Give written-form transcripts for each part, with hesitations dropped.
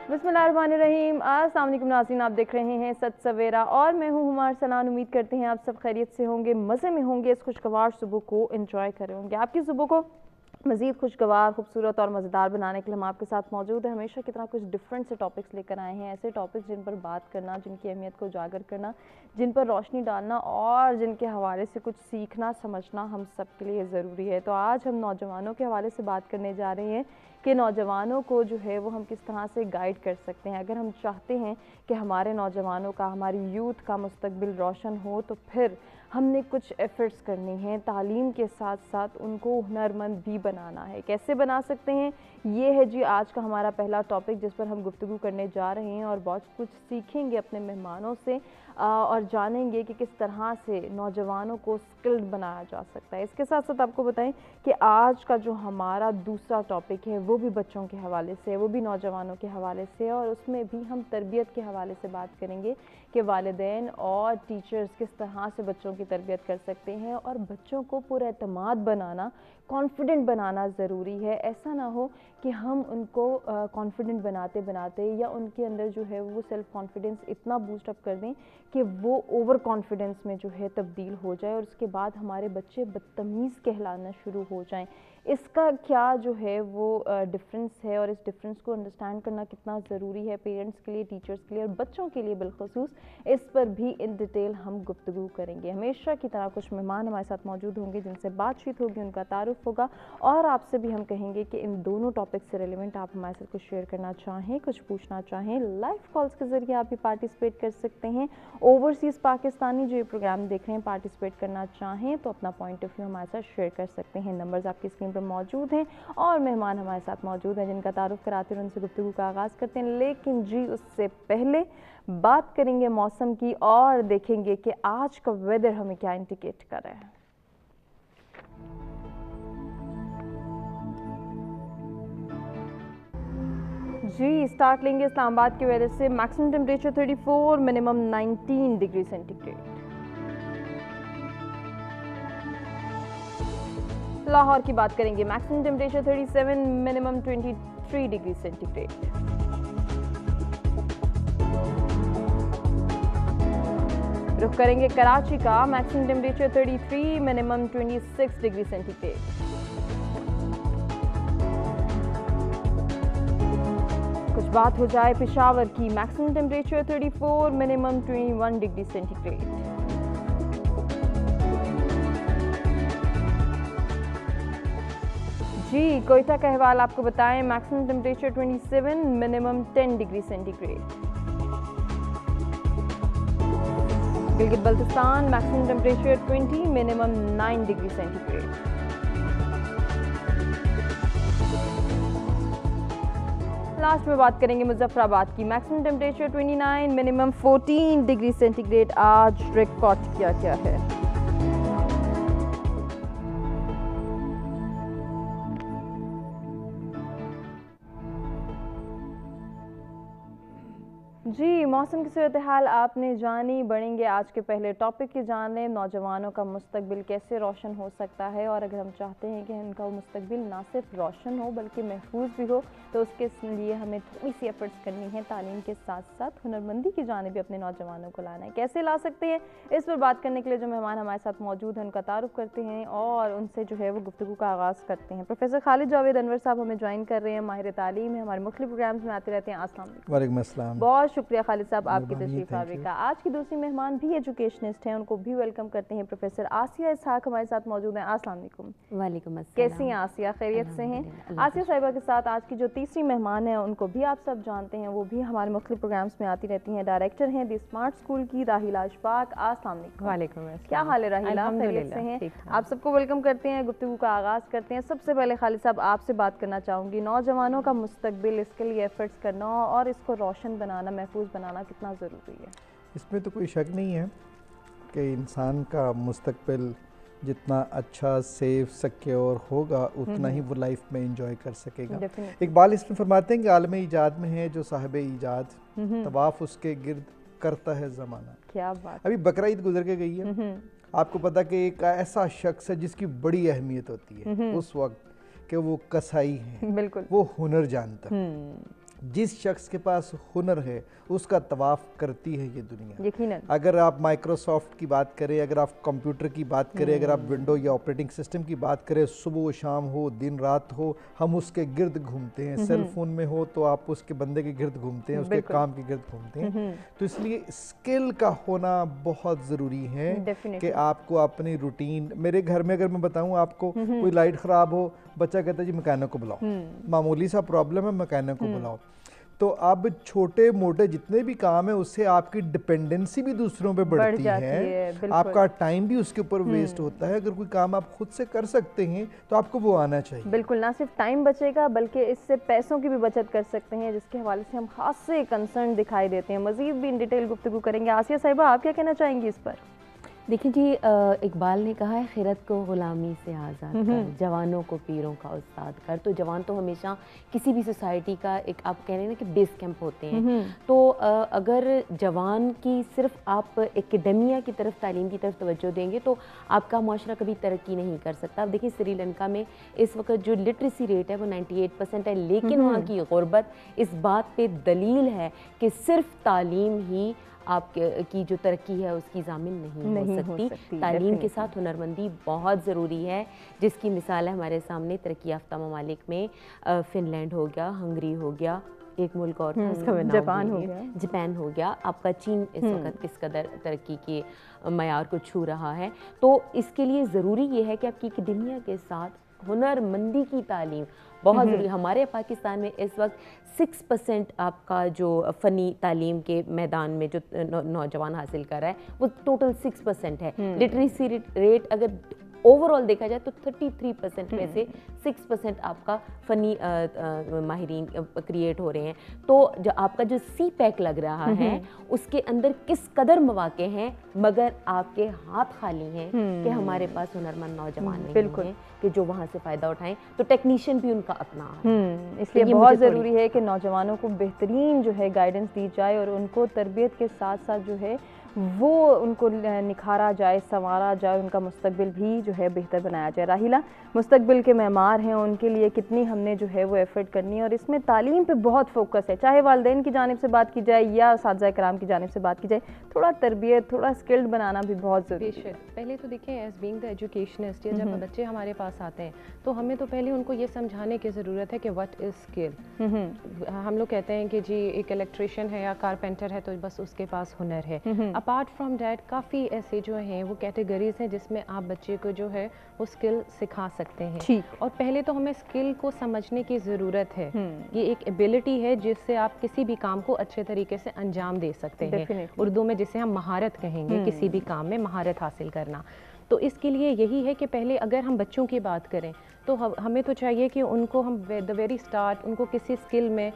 बिस्मिल्लाहिर्रहमानिर्रहीम। अस्सलाम वालेकुम नाज़रीन, आप देख रहे हैं सच सवेरा और मैं हूं हुमार सनान। उम्मीद करते हैं आप सब खैरियत से होंगे, मज़े में होंगे, इस खुशगवार सुबह को एंजॉय कर रहे होंगे। आपकी सुबह को मज़ीद खुशगवार, खूबसूरत और मज़ेदार बनाने के लिए हम आपके साथ मौजूद हैं। हमेशा की तरह कुछ डिफरेंट से टॉपिक्स लेकर आए हैं, ऐसे टॉपिक्स जिन पर बात करना, जिनकी अहमियत को उजागर करना, जिन पर रोशनी डालना और जिनके हवाले से कुछ सीखना समझना हम सब के लिए ज़रूरी है। तो आज हम नौजवानों के हवाले से बात करने जा रहे हैं कि नौजवानों को जो है वो हम किस तरह से गाइड कर सकते हैं। अगर हम चाहते हैं कि हमारे नौजवानों का, हमारी यूथ का मुस्तकबिल रोशन हो, तो फिर हमने कुछ एफ़र्ट्स करनी हैं। तालीम के साथ साथ उनको हुनरमंद भी बनाना है। कैसे बना सकते हैं, ये है जी आज का हमारा पहला टॉपिक, जिस पर हम गुफ्तगू करने जा रहे हैं और बहुत कुछ सीखेंगे अपने मेहमानों से और जानेंगे कि किस तरह से नौजवानों को स्किल्ड बनाया जा सकता है। इसके साथ साथ आपको बताएं कि आज का जो हमारा दूसरा टॉपिक है वो भी बच्चों के हवाले से, वो भी नौजवानों के हवाले से, और उसमें भी हम तरबियत के हवाले से बात करेंगे कि वालिदैन और टीचर्स किस तरह से बच्चों की तरबियत कर सकते हैं। और बच्चों को पुरएतमाद बनाना, कॉन्फिडेंट बनाना ज़रूरी है। ऐसा ना हो कि हम उनको कॉन्फिडेंट बनाते बनाते या उनके अंदर जो है वो सेल्फ़ कॉन्फिडेंस इतना बूस्ट अप कर दें कि वो ओवर कॉन्फिडेंस में जो है तब्दील हो जाए और उसके बाद हमारे बच्चे बदतमीज़ कहलाना शुरू हो जाएं। इसका क्या जो है वो डिफरेंस है और इस डिफरेंस को अंडरस्टैंड करना कितना ज़रूरी है पेरेंट्स के लिए, टीचर्स के लिए और बच्चों के लिए बिलखसूस, इस पर भी इन डिटेल हम गुफ्तगू करेंगे। हमेशा की तरह कुछ मेहमान हमारे साथ मौजूद होंगे जिनसे बातचीत होगी, उनका तारुफ होगा और आपसे भी हम कहेंगे कि इन दोनों टॉपिक से रिलेवेंट आप हमारे साथ कुछ शेयर करना चाहें, कुछ पूछना चाहें, लाइव कॉल्स के ज़रिए आप भी पार्टिसिपेट कर सकते हैं। ओवरसीज़ पाकिस्तानी जो ये प्रोग्राम देख रहे हैं पार्टिसिपेट करना चाहें तो अपना पॉइंट ऑफ व्यू हमारे साथ शेयर कर सकते हैं। नंबर्स आपकी स्क्रीन पर मौजूद हैं और मेहमान हमारे साथ मौजूद हैं जिनका तारुफ कराते हुए उनसे गुफ्तगू का आगाज़ करते हैं। लेकिन जी उससे पहले बात करेंगे मौसम की और देखेंगे कि आज का वेदर हमें क्या इंडिकेट कर रहा है। जी स्टार्ट लेंगे इस्लामाबाद के वेदर से। Maximum temperature 34, minimum 19 degree centigrade. Lahore की बात करेंगे, maximum temperature 37, minimum 23 degree centigrade. रुख करेंगे कराची का, maximum temperature 33, minimum 26 degree centigrade. कुछ बात हो जाए पेशावर की, maximum temperature 34, minimum 21 degree centigrade. जी कोयटा का अहवाल आपको बताएं, maximum temperature 27, minimum 10 degree centigrade. Gilgit Baltistan, maximum temperature 20, minimum 9 degree centigrade. Last में बात करेंगे मुजफ्फराबाद की, maximum temperature 29, minimum 14 degree centigrade आज रिकॉर्ड किया गया है। जी मौसम की सूरत हाल आपने जानी, बढ़ेंगे आज के पहले टॉपिक की जाने, नौजवानों का मुस्तकबिल कैसे रोशन हो सकता है। और अगर हम चाहते हैं कि उनका मुस्तकबिल ना सिर्फ रोशन हो बल्कि महफूज भी हो, तो उसके लिए हमें थोड़ी सी एफर्ट्स करनी है। तालीम के साथ साथ हुनरमंदी की जाने भी अपने नौजवानों को लाना है। कैसे ला सकते हैं, इस पर बात करने के लिए जो मेहमान हमारे साथ मौजूद हैं उनका तारुफ करते हैं और उनसे जो है वो गुफ्तगू का आगाज़ करते हैं। प्रोफेसर खालिद जावेद अनवर साहब हमें ज्वाइन कर रहे हैं, माहिर तालीम है, हमारे मुख्तलिफ प्रोग्राम्स में आते रहते हैं। अस्सलाम वालेकुम अस्सलाम। बहुत शुक्रिया खालिद साहब आपकी तशरीफ आने का। आज की दूसरी मेहमान भी एजुकेशनिस्ट हैं, उनको भी वेलकम करते हैं। प्रोफेसर आसिया इसहाक हमारे साथ मौजूद हैं। अस्सलाम वालेकुम। वालेकुम अस्सलाम। कैसी हैं आसिया, खैरियत से हैं? आसिया साहिबा के साथ आज की जो तीसरी मेहमान है उनको भी आप सब जानते हैं, वो भी हमारे मुख्तलिफ प्रोग्राम्स में आती रहती हैं। डायरेक्टर हैं द स्मार्ट स्कूल की राहिला अशफाक। अस्सलाम वालेकुम। वालेकुम। क्या हाल है राहिला, खैरियत से हैं? आप सबको वेलकम करते हैं, गुफ्तगू का आगाज़ करते हैं। सबसे पहले खालिद साहब आपसे बात करना चाहूँगी, नौजवानों का मुस्तकबिल, इसके लिए एफर्ट्स करना और इसको रोशन बनाना, महफूज बनाना कितना ज़रूरी है? इसमें तो कोई शक नहीं है कि इंसान का मुस्तकबिल जितना अच्छा, सेफ, सिक्योर होगा उतना ही वो लाइफ में एंजॉय कर सकेगा। इकबाल इसमें फरमाते हैं कि आलम ईजाद में है जो साहिब ईजाद, तवाफ उसके गिर्द करता है ज़माना। क्या बात। अभी बकरा ईद गुजर के गई है, आपको पता कि एक ऐसा शख्स है जिसकी बड़ी अहमियत होती है उस वक्त कि वो कसाई है, बिल्कुल वो हुनर जानता है। जिस शख्स के पास हुनर है उसका तवाफ करती है ये दुनिया। यकीनन। अगर आप माइक्रोसॉफ्ट की बात करें, अगर आप कंप्यूटर की बात करें, अगर आप विंडो या ऑपरेटिंग सिस्टम की बात करें, सुबह शाम हो दिन रात हो हम उसके गिर्द घूमते हैं। सेल फोन में हो तो आप उसके बंदे के गिर्द घूमते हैं, उसके काम के गिर्द घूमते हैं। तो इसलिए स्किल का होना बहुत ज़रूरी है कि आपको अपनी रूटीन, मेरे घर में अगर मैं बताऊं आपको, कोई लाइट ख़राब हो, बच्चा कहता है जी मैकेनिक को बुलाओ, मामूली सा प्रॉब्लम है मैकेनिक को बुलाओ। तो अब छोटे मोटे जितने भी काम है उससे आपकी डिपेंडेंसी भी दूसरों पे बढ़ती है, आपका टाइम भी उसके ऊपर वेस्ट होता है। अगर कोई काम आप खुद से कर सकते हैं तो आपको वो आना चाहिए। बिल्कुल, ना सिर्फ टाइम बचेगा बल्कि इससे पैसों की भी बचत कर सकते हैं, जिसके हवाले से हम खास से कंसर्न दिखाई देते हैं। मजीद भी इन डिटेल गुफ्तगू करेंगे। आसिया साहिबा, आप क्या कहना चाहेंगी इस पर? देखिए जी, इकबाल ने कहा है खिरत को गुलामी से आज़ाद कर, जवानों को पीरों का उस्ताद कर। तो जवान तो हमेशा किसी भी सोसाइटी का एक, आप कह रहे हैं ना कि बेस कैंप होते हैं। तो अगर जवान की सिर्फ आप एकेडमिया की तरफ, तालीम की तरफ तवज्जो देंगे तो आपका माशरा कभी तरक्की नहीं कर सकता। आप देखिए श्रीलंका में इस वक्त जो लिटरेसी रेट है वो 98% है, लेकिन वहाँ की गुर्बत इस बात पर दलील है कि सिर्फ तालीम ही आपकी जो तरक्की है उसकी ज़ामिन नहीं हो सकती। तालीम के साथ हुनरमंदी बहुत ज़रूरी है, जिसकी मिसाल है हमारे सामने तरक्की याफ्ता ममालिक में फ़िनलैंड हो गया, हंगरी हो गया, एक मुल्क और था इसका नाम जापान हो गया, आपका चीन इस वक्त किस कदर तरक्की के मयार को छू रहा है। तो इसके लिए ज़रूरी ये है कि आपकी एकेडमिया के साथ हुनरमंदी की तालीम बहुत ज़रूरी। हमारे पाकिस्तान में इस वक्त 6% आपका जो फ़नी तालीम के मैदान में जो नौजवान हासिल कर रहा है वो टोटल 6% है। लिटरेसी रेट अगर ओवरऑल देखा जाए तो 33% में से 6% आपका फ़नी माहिरीन क्रिएट हो रहे हैं। तो जो आपका जो सी पैक लग रहा है उसके अंदर किस कदर मौके हैं, मगर आपके हाथ खाली हैं कि हमारे पास हुनरमंद नौजवान नहीं हैं कि जो वहाँ से फ़ायदा उठाएं। तो टेक्नीशियन भी उनका अपना है, इसलिए बहुत ज़रूरी है कि नौजवानों को बेहतरीन जो है गाइडेंस दी जाए और उनको तरबियत के साथ साथ जो है वो उनको निखारा जाए, संवारा जाए, उनका मुस्तकबिल भी जो है बेहतर बनाया जाए। राहिला, मुस्तकबिल के मेमार हैं, उनके लिए कितनी हमने जो है वो एफर्ट करनी है और इसमें तालीम पे बहुत फोकस है, चाहे वालिदैन की जानिब से बात की जाए या असातिज़ा कराम की जानिब से बात की जाए। थोड़ा तरबियत, थोड़ा स्किल्ड बनाना भी बहुत ज़रूरी है। पहले तो देखिए, एज बीइंग द एजुकेशनिस्ट, जब बच्चे हमारे पास आते हैं तो हमें तो पहले उनको ये समझाने की ज़रूरत है कि व्हाट इज़ स्किल। हम लोग कहते हैं कि जी एक इलेक्ट्रिशियन है या कारपेंटर है तो बस उसके पास हुनर है। अपार्ट फ्रॉम डैट काफ़ी ऐसे जो हैं वो कैटेगरीज हैं जिसमें आप बच्चे को जो है वो स्किल सिखा सकते हैं। और पहले तो हमें स्किल को समझने की ज़रूरत है। ये एक एबिलिटी है जिससे आप किसी भी काम को अच्छे तरीके से अंजाम दे सकते हैं। उर्दू में जिसे हम महारत कहेंगे, किसी भी काम में महारत हासिल करना। तो इसके लिए यही है कि पहले अगर हम बच्चों की बात करें तो हमें तो चाहिए कि उनको हम द वेरी स्टार्ट उनको किसी स्किल में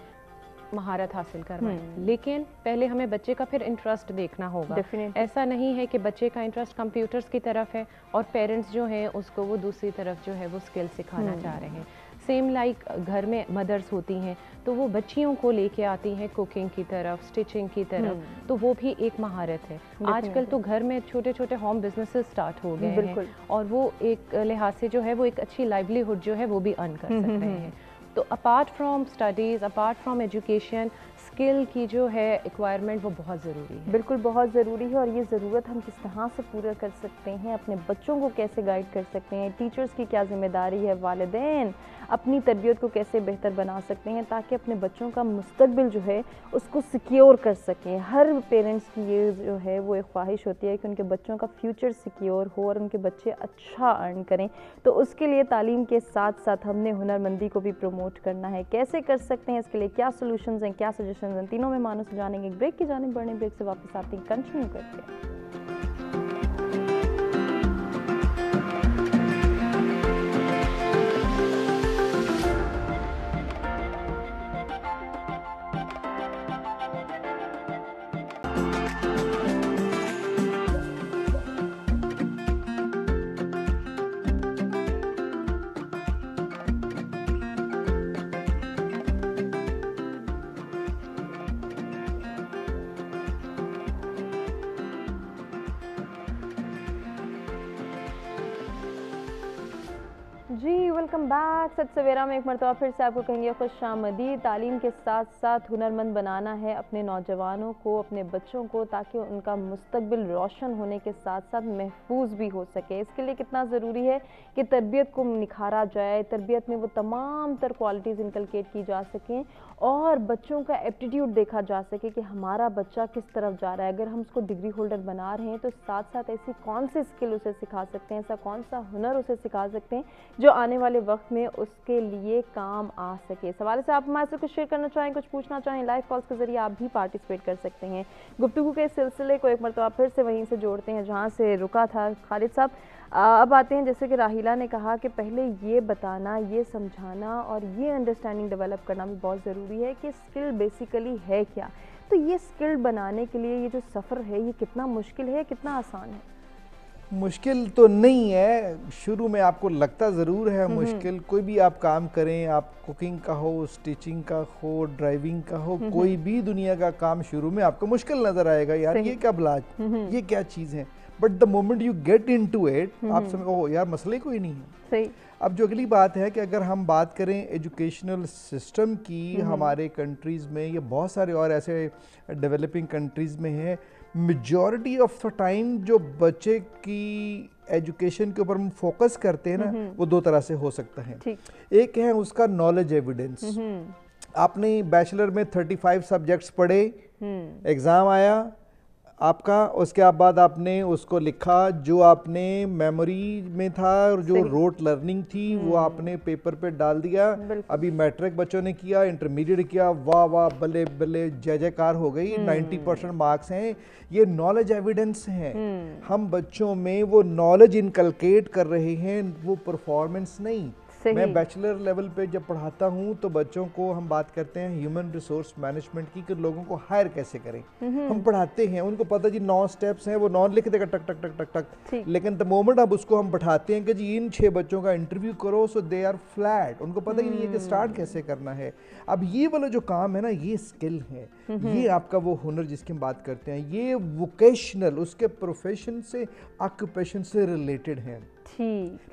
महारत हासिल करवाएं। लेकिन पहले हमें बच्चे का फिर इंटरेस्ट देखना होगा। ऐसा नहीं है कि बच्चे का इंटरेस्ट कंप्यूटर्स की तरफ है और पेरेंट्स जो हैं उसको वो दूसरी तरफ जो है वो स्किल सिखाना चाह रहे हैं। सेम लाइक घर में मदर्स होती हैं तो वो बच्चियों को लेके आती हैं कुकिंग की तरफ, स्टिचिंग की तरफ, तो वो भी एक महारत है। आजकल तो घर में छोटे छोटे होम बिजनेसेस स्टार्ट हो गए हैं और वो एक लिहाज से जो है वो एक अच्छी लाइवलीहुड जो है वो भी अर्न कर सकते हैं। तो apart from studies, apart from education, skill की जो है एक्वायरमेंट वो बहुत ज़रूरी है। बिल्कुल बहुत ज़रूरी है। और ये ज़रूरत हम किस तरह से पूरा कर सकते हैं, अपने बच्चों को कैसे गाइड कर सकते हैं, टीचर्स की क्या जिम्मेदारी है, वालिदैन अपनी तरबियत को कैसे बेहतर बना सकते हैं ताकि अपने बच्चों का मुस्तकबिल जो है उसको सिक्योर कर सकें। हर पेरेंट्स की ये जो है वो एक ख्वाहिश होती है कि उनके बच्चों का फ्यूचर सिक्योर हो और उनके बच्चे अच्छा अर्न करें। तो उसके लिए तालीम के साथ साथ हमने हुनरमंदी को भी प्रमोट करना है। कैसे कर सकते हैं, इसके लिए क्या सोल्यूशंस हैं, क्या सजेशंस हैं, तीनों में मानो से जानेंगे। एक ब्रेक की जानिब बढ़ने, ब्रेक से वापस आते हैं, कंटिन्यू करते हैं। Welcome back. सच सवेरा में एक मरतबा फिर से आपको कहेंगे खुशामदीद। तालीम के साथ साथ हुनरमंद बनाना है अपने नौजवानों को, अपने बच्चों को, ताकि उनका मुस्तकबिल रोशन होने के साथ साथ महफूज भी हो सके। इसके लिए कितना ज़रूरी है कि तरबियत को निखारा जाए, तरबियत में वो तमाम तर क्वालिटीज़ इनकलकेट की जा सकें और बच्चों का एप्टीट्यूड देखा जा सके कि हमारा बच्चा किस तरफ जा रहा है। अगर हम उसको डिग्री होल्डर बना रहे हैं तो साथ साथ ऐसी कौन सी स्किल उसे सिखा सकते हैं, ऐसा कौन सा हुनर उसे सिखा सकते हैं जो आने वाले वक्त में उसके लिए काम आ सके। सवाल से आप हमारे से कुछ शेयर करना चाहें, कुछ पूछना चाहें, लाइव कॉल्स के जरिए आप भी पार्टिसिपेट कर सकते हैं। गुफ्तगू के सिलसिले को एक मरतबा फिर से वहीं से जोड़ते हैं जहाँ से रुका था खालिद साहब। अब आते हैं, जैसे कि राहिला ने कहा कि पहले ये बताना, ये समझाना और ये अंडरस्टैंडिंग डेवलप करना भी बहुत ज़रूरी है कि स्किल बेसिकली है क्या। तो ये स्किल बनाने के लिए ये जो सफ़र है ये कितना मुश्किल है, कितना आसान है? मुश्किल तो नहीं है, शुरू में आपको लगता ज़रूर है मुश्किल। कोई भी आप काम करें, आप कुकिंग का हो, स्टिचिंग का हो, ड्राइविंग का हो, कोई भी दुनिया का काम शुरू में आपको मुश्किल नज़र आएगा, यार ये क्या ब्लाज, ये क्या चीज़ है। But the moment you get into it आप समझ, ओह यार मसले कोई नहीं है। सही। अब जो अगली बात है कि अगर हम बात करें एजुकेशनल सिस्टम की, हमारे कंट्रीज़ में, ये बहुत सारे और ऐसे डेवलपिंग कंट्रीज़ में है, मेजॉरिटी ऑफ द टाइम जो बच्चे की एजुकेशन के ऊपर हम फोकस करते हैं ना, वो दो तरह से हो सकता है। एक है उसका नॉलेज एविडेंस। आपने बैचलर में 35 सब्जेक्ट्स पढ़े, एग्ज़ाम आया आपका, उसके बाद आपने उसको लिखा, जो आपने मेमोरी में था और जो रोट लर्निंग थी वो आपने पेपर पे डाल दिया। अभी मैट्रिक बच्चों ने किया, इंटरमीडिएट किया, वाह वाह बल्ले बल्ले जय जयकार हो गई, 90% मार्क्स हैं। ये नॉलेज एविडेंस है। हम बच्चों में वो नॉलेज इनकलकेट कर रहे हैं, वो परफॉर्मेंस नहीं। मैं बैचलर लेवल पे जब पढ़ाता हूँ तो बच्चों को हम बात करते हैं ह्यूमन रिसोर्स मैनेजमेंट की, कि लोगों को हायर कैसे करें। हम पढ़ाते हैं, उनको पता जी 9 स्टेप्स हैं, वो 9 लिख देगा टक टक टक टक टक। लेकिन द मोमेंट अब उसको हम बैठाते हैं कि जी इन 6 बच्चों का इंटरव्यू करो, सो दे आर फ्लैट, उनको पता ही नहीं है कि स्टार्ट कैसे करना है। अब ये वाला जो काम है ना, ये स्किल है, ये आपका वो हुनर जिसकी हम बात करते हैं, ये वोकेशनल, उसके प्रोफेशन से, ऑक्यूपेशन से रिलेटेड है।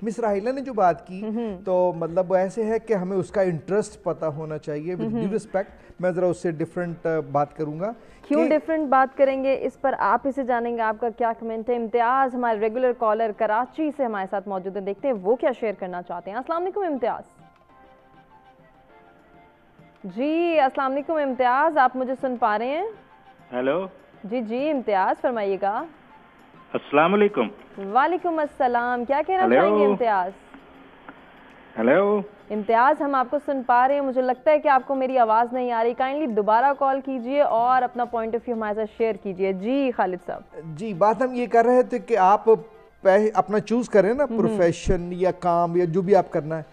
मिस राहिला ने जो बात की तो मतलब ऐसे है कि हमें उसका इंटरेस्ट पता होना चाहिए। विद ड्यू रिस्पेक्ट मैं जरा उससे डिफरेंट बात करूंगा। क्यों डिफरेंट बात करेंगे, इस पर आप इसे जानेंगे, आपका क्या कमेंट है। इम्तियाज हमारे रेगुलर कॉलर कराची से हमारे साथ मौजूद है, देखते हैं वो क्या शेयर करना चाहते हैं। अस्सलाम वालेकुम इम्तियाज। जी अस्सलाम वालेकुम इम्तियाज, आप मुझे सुन पा रहे हैं? हेलो जी जी इम्तियाज फरमाइएगा। अस्सलाम वालेकुम। वालेकुम अस्सलाम, क्या कहना चाहेंगे इम्तियाज? हेलो इम्तियाज हम आपको सुन पा रहे हैं, मुझे लगता है कि आपको मेरी आवाज़ नहीं आ रही। काइंडली दोबारा कॉल कीजिए और अपना पॉइंट ऑफ व्यू हमारे साथ शेयर कीजिए। जी खालिद साहब। जी बात हम ये कर रहे थे कि आप अपना चूज करें ना, प्रोफेशन या काम या जो भी आप करना है,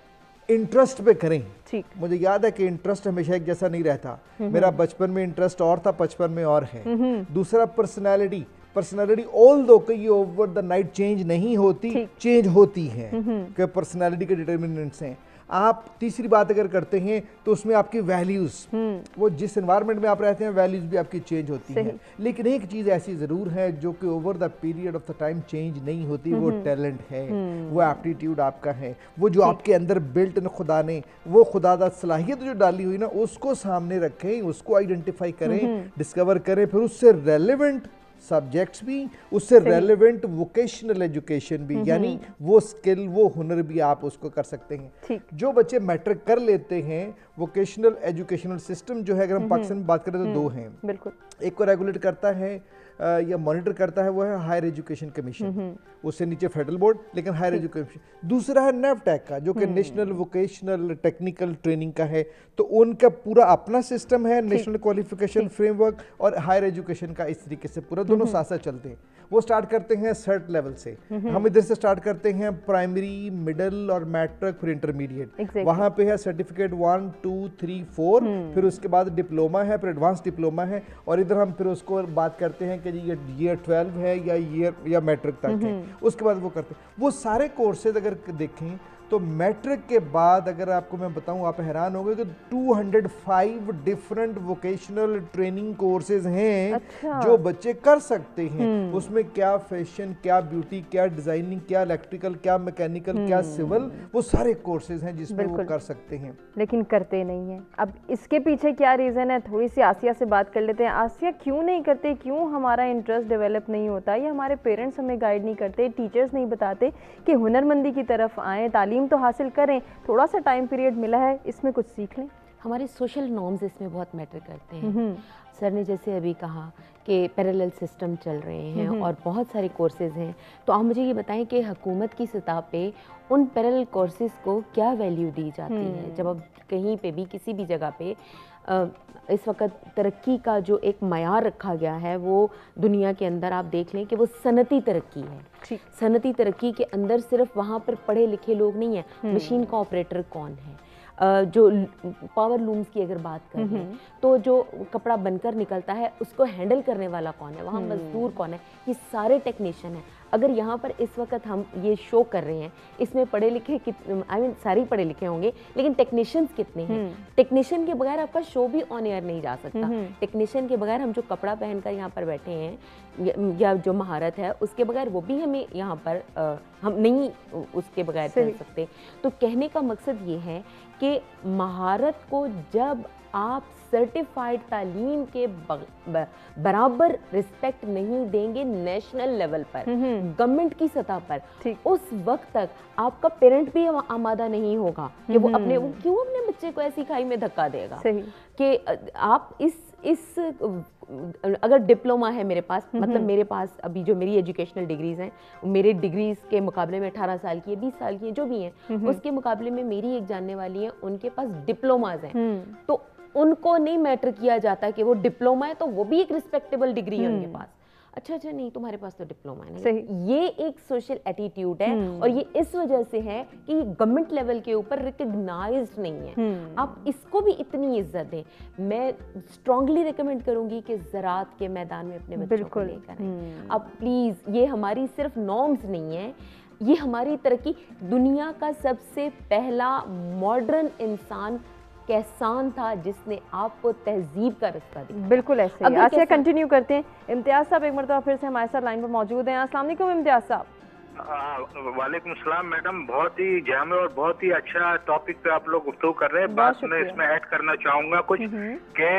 इंटरेस्ट पे करें। ठीक। मुझे याद है कि इंटरेस्ट हमेशा एक जैसा नहीं रहता। मेरा बचपन में इंटरेस्ट और था, बचपन में और है। दूसरा पर्सनैलिटी ऑल दो कि ये ओवर द नाइट चेंज नहीं होती, चेंज होती है कि पर्सनैलिटी के डिटर्मिनेंट्स हैं। आप तीसरी बात अगर करते हैं तो उसमें आपकी वैल्यूज, वो जिस एनवायरनमेंट में आप रहते हैं वैल्यूज भी आपकी चेंज होती हैं। लेकिन एक चीज ऐसी जरूर है जो कि over the period of the time change नहीं होती, वो टैलेंट है, वो एप्टीट्यूड आपका है, वो जो आपके अंदर बिल्ट इन खुदा ने, वो खुदादा सलाहियत जो डाली हुई ना, उसको सामने रखें, उसको आइडेंटिफाई करें, डिस्कवर करें, फिर उससे रेलेवेंट सब्जेक्ट्स भी, उससे रेलेवेंट वोकेशनल एजुकेशन भी, यानी वो स्किल, वो हुनर भी आप उसको कर सकते हैं। जो बच्चे मैट्रिक कर लेते हैं, वोकेशनल एजुकेशनल सिस्टम जो है, अगर हम पाकिस्तान में बात करें तो दो हैं। बिल्कुल। एक को रेगुलेट करता है या मॉनिटर करता है, वो है हायर एजुकेशन कमीशन, उससे नीचे फेडरल बोर्ड, लेकिन हायर एजुकेशन। दूसरा है नेवटेक का, जो कि नेशनल वोकेशनल टेक्निकल ट्रेनिंग का है। तो उनका पूरा अपना सिस्टम है, नेशनल क्वालिफिकेशन फ्रेमवर्क और हायर एजुकेशन का, इस तरीके से पूरा दोनों साथ साथ चलते हैं। वो स्टार्ट करते हैं सर्ट लेवल से, हम इधर से स्टार्ट करते हैं प्राइमरी, मिडिल और मैट्रिक, फिर इंटरमीडिएट। वहां पे है सर्टिफिकेट 1 2 3 4, फिर उसके बाद डिप्लोमा है, फिर एडवांस डिप्लोमा है, और इधर हम फिर उसको बात करते हैं कि ये ईयर 12 है या ईयर या मैट्रिक तक है, उसके बाद वो करते हैं। वो सारे कोर्सेज अगर देखें तो मैट्रिक के बाद अगर आपको मैं बताऊं, आप हैरान होंगे कि 205 डिफरेंट वोकेशनल ट्रेनिंग कोर्सेज हैं। अच्छा। जो बच्चे कर सकते हैं। उसमें क्या फैशन, क्या ब्यूटी, क्या डिजाइनिंग, क्या इलेक्ट्रिकल, क्या मैकेनिकल, क्या सिविल, वो सारे कोर्सेज हैं जिसमें वो कर सकते हैं, लेकिन करते नहीं हैं। अब इसके पीछे क्या रीज़न है, थोड़ी सी आसिया से बात कर लेते हैं। आसिया, क्यों नहीं करते, क्यों हमारा इंटरेस्ट डेवलप नहीं होता, या हमारे पेरेंट्स हमें गाइड नहीं करते, टीचर्स नहीं बताते कि हुनरमंदी की तरफ आएँ, तालीम तो हासिल करें, थोड़ा सा टाइम पीरियड मिला है इसमें कुछ सीख लें। हमारे सोशल नॉर्म्स इसमें बहुत मैटर करते हैं। सर ने जैसे अभी कहा कि पैरेलल सिस्टम चल रहे हैं और बहुत सारे कोर्सेज़ हैं, तो आप मुझे ये बताएं कि हुकूमत की सतह पे उन पैरेलल कोर्सेज़ को क्या वैल्यू दी जाती है? जब अब कहीं पे भी किसी भी जगह पे इस वक्त तरक्की का जो एक मयार रखा गया है, वो दुनिया के अंदर आप देख लें कि वो सनती तरक्की है। सनती तरक्की के अंदर सिर्फ वहाँ पर पढ़े लिखे लोग नहीं हैं, मशीन का ऑपरेटर कौन है, जो पावर लूम्स की अगर बात करें तो जो कपड़ा बनकर निकलता है उसको हैंडल करने वाला कौन है, वहाँ मजदूर कौन है, ये सारे टेक्नीशियन हैं। अगर यहाँ पर इस वक्त हम ये शो कर रहे हैं, इसमें पढ़े लिखे सारे पढ़े लिखे होंगे, लेकिन टेक्नीशियंस कितने हैं? टेक्नीशियन के बगैर आपका शो भी ऑन एयर नहीं जा सकता। टेक्नीशियन के बगैर हम जो कपड़ा पहनकर यहाँ पर बैठे हैं या जो महारत है उसके बगैर वो भी हमें यहाँ पर हम नहीं उसके बगैर कर सकते। तो कहने का मकसद ये है कि महारत को जब आप सर्टिफाइड तालीम के बराबर रिस्पेक्ट नहीं देंगे नेशनल लेवल पर, गवर्नमेंट की सतह पर, उस वक्त तक आपका पेरेंट भी आमादा नहीं होगा कि वो क्यों अपने बच्चे को ऐसी खाई में धक्का देगा कि आप इस अगर डिप्लोमा है मेरे पास, मतलब मेरे पास अभी जो मेरी एजुकेशनल डिग्रीज हैं, मेरे डिग्रीज के मुकाबले में 18 साल की है, 20 साल की है, जो भी हैं, उसके मुकाबले में मेरी एक जानने वाली है, उनके पास डिप्लोमाज हैं, तो उनको नहीं मैटर किया जाता कि वो डिप्लोमा है तो वो भी एक रिस्पेक्टेबल डिग्री है उनके पास। अच्छा नहीं, तुम्हारे पास तो डिप्लोमा है नहीं। ये एक सोशल एटीट्यूड है और ये इस वजह से है कि गवर्नमेंट लेवल के ऊपर रिकग्नाइज्ड नहीं है। आप इसको भी इतनी इज्जत दें। मैं स्ट्रांगली रिकमेंड करूंगी कि ज़राअत के मैदान में अपने बच्चों को लेकर आएं। अब प्लीज़, ये हमारी सिर्फ नॉर्म्स नहीं है, ये हमारी तरक्की। दुनिया का सबसे पहला मॉडर्न इंसान कैसान था जिसने आपको तहजीब का रास्ता दिया। बिल्कुल ऐसे ही। अच्छा, कंटिन्यू करते हैं। इम्तियाज साहब एक मरतबा फिर से हमारे साथ लाइन पर मौजूद हैं। अस्सलाम वालेकुम इम्तियाज साहब। वालेकुम सलाम मैडम, बहुत ही जामे और बहुत ही अच्छा टॉपिक पे आप लोग गुफ्तगू कर रहे हैं। बात मैं इसमें ऐड करना चाहूँगा कुछ कि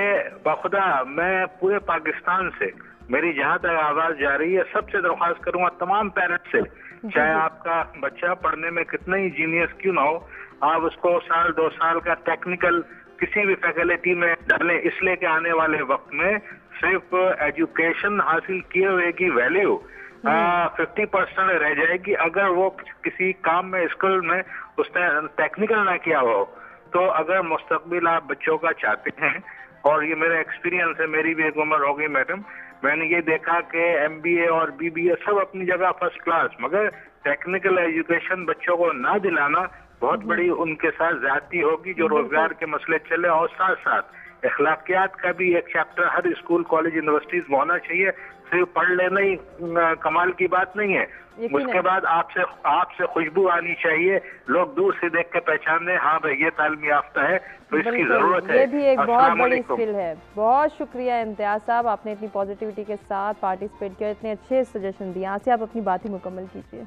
बखुदा मैं पूरे पाकिस्तान से, मेरी जहाँ तक आवाज़ जा रही है, सबसे दरख्वास्त करूँगा तमाम पेरेंट्स से, चाहे आपका बच्चा पढ़ने में कितना ही जीनियस क्यों ना हो, आप उसको 1-2 साल का टेक्निकल किसी भी फैकल्टी में डालें, इसलिए कि आने वाले वक्त में सिर्फ एजुकेशन हासिल किए हुए की वैल्यू 50% रह जाएगी अगर वो किसी काम में, स्किल में उसने टेक्निकल ना किया हो। तो अगर मुस्तकबिल आप बच्चों का चाहते हैं, और ये मेरा एक्सपीरियंस है, मेरी भी एक उम्र हो गई मैडम, मैंने ये देखा कि MBA और BBA सब अपनी जगह फर्स्ट क्लास, मगर टेक्निकल एजुकेशन बच्चों को ना दिलाना बहुत बड़ी उनके साथ ज्यादती होगी जो रोजगार के मसले चले। और साथ साथ अखलाकियात का भी एक चैप्टर हर स्कूल, कॉलेज, यूनिवर्सिटीज में होना चाहिए। सिर्फ पढ़ लेना ही कमाल की बात नहीं है, उसके बाद आपसे खुशबू आनी चाहिए, लोग दूर से देख के पहचाने, हाँ भाई ये तालीम याफ्ता है, तो इसकी जरूरत है। ये भी एक बहुत बड़ी स्किल है। बहुत शुक्रिया इम्तियाज साहब, आपने इतनी पॉजिटिविटी के साथ पार्टिसिपेट किया, इतने अच्छे सजेशन दिए। आज से आप अपनी बात ही मुकम्मल कीजिए।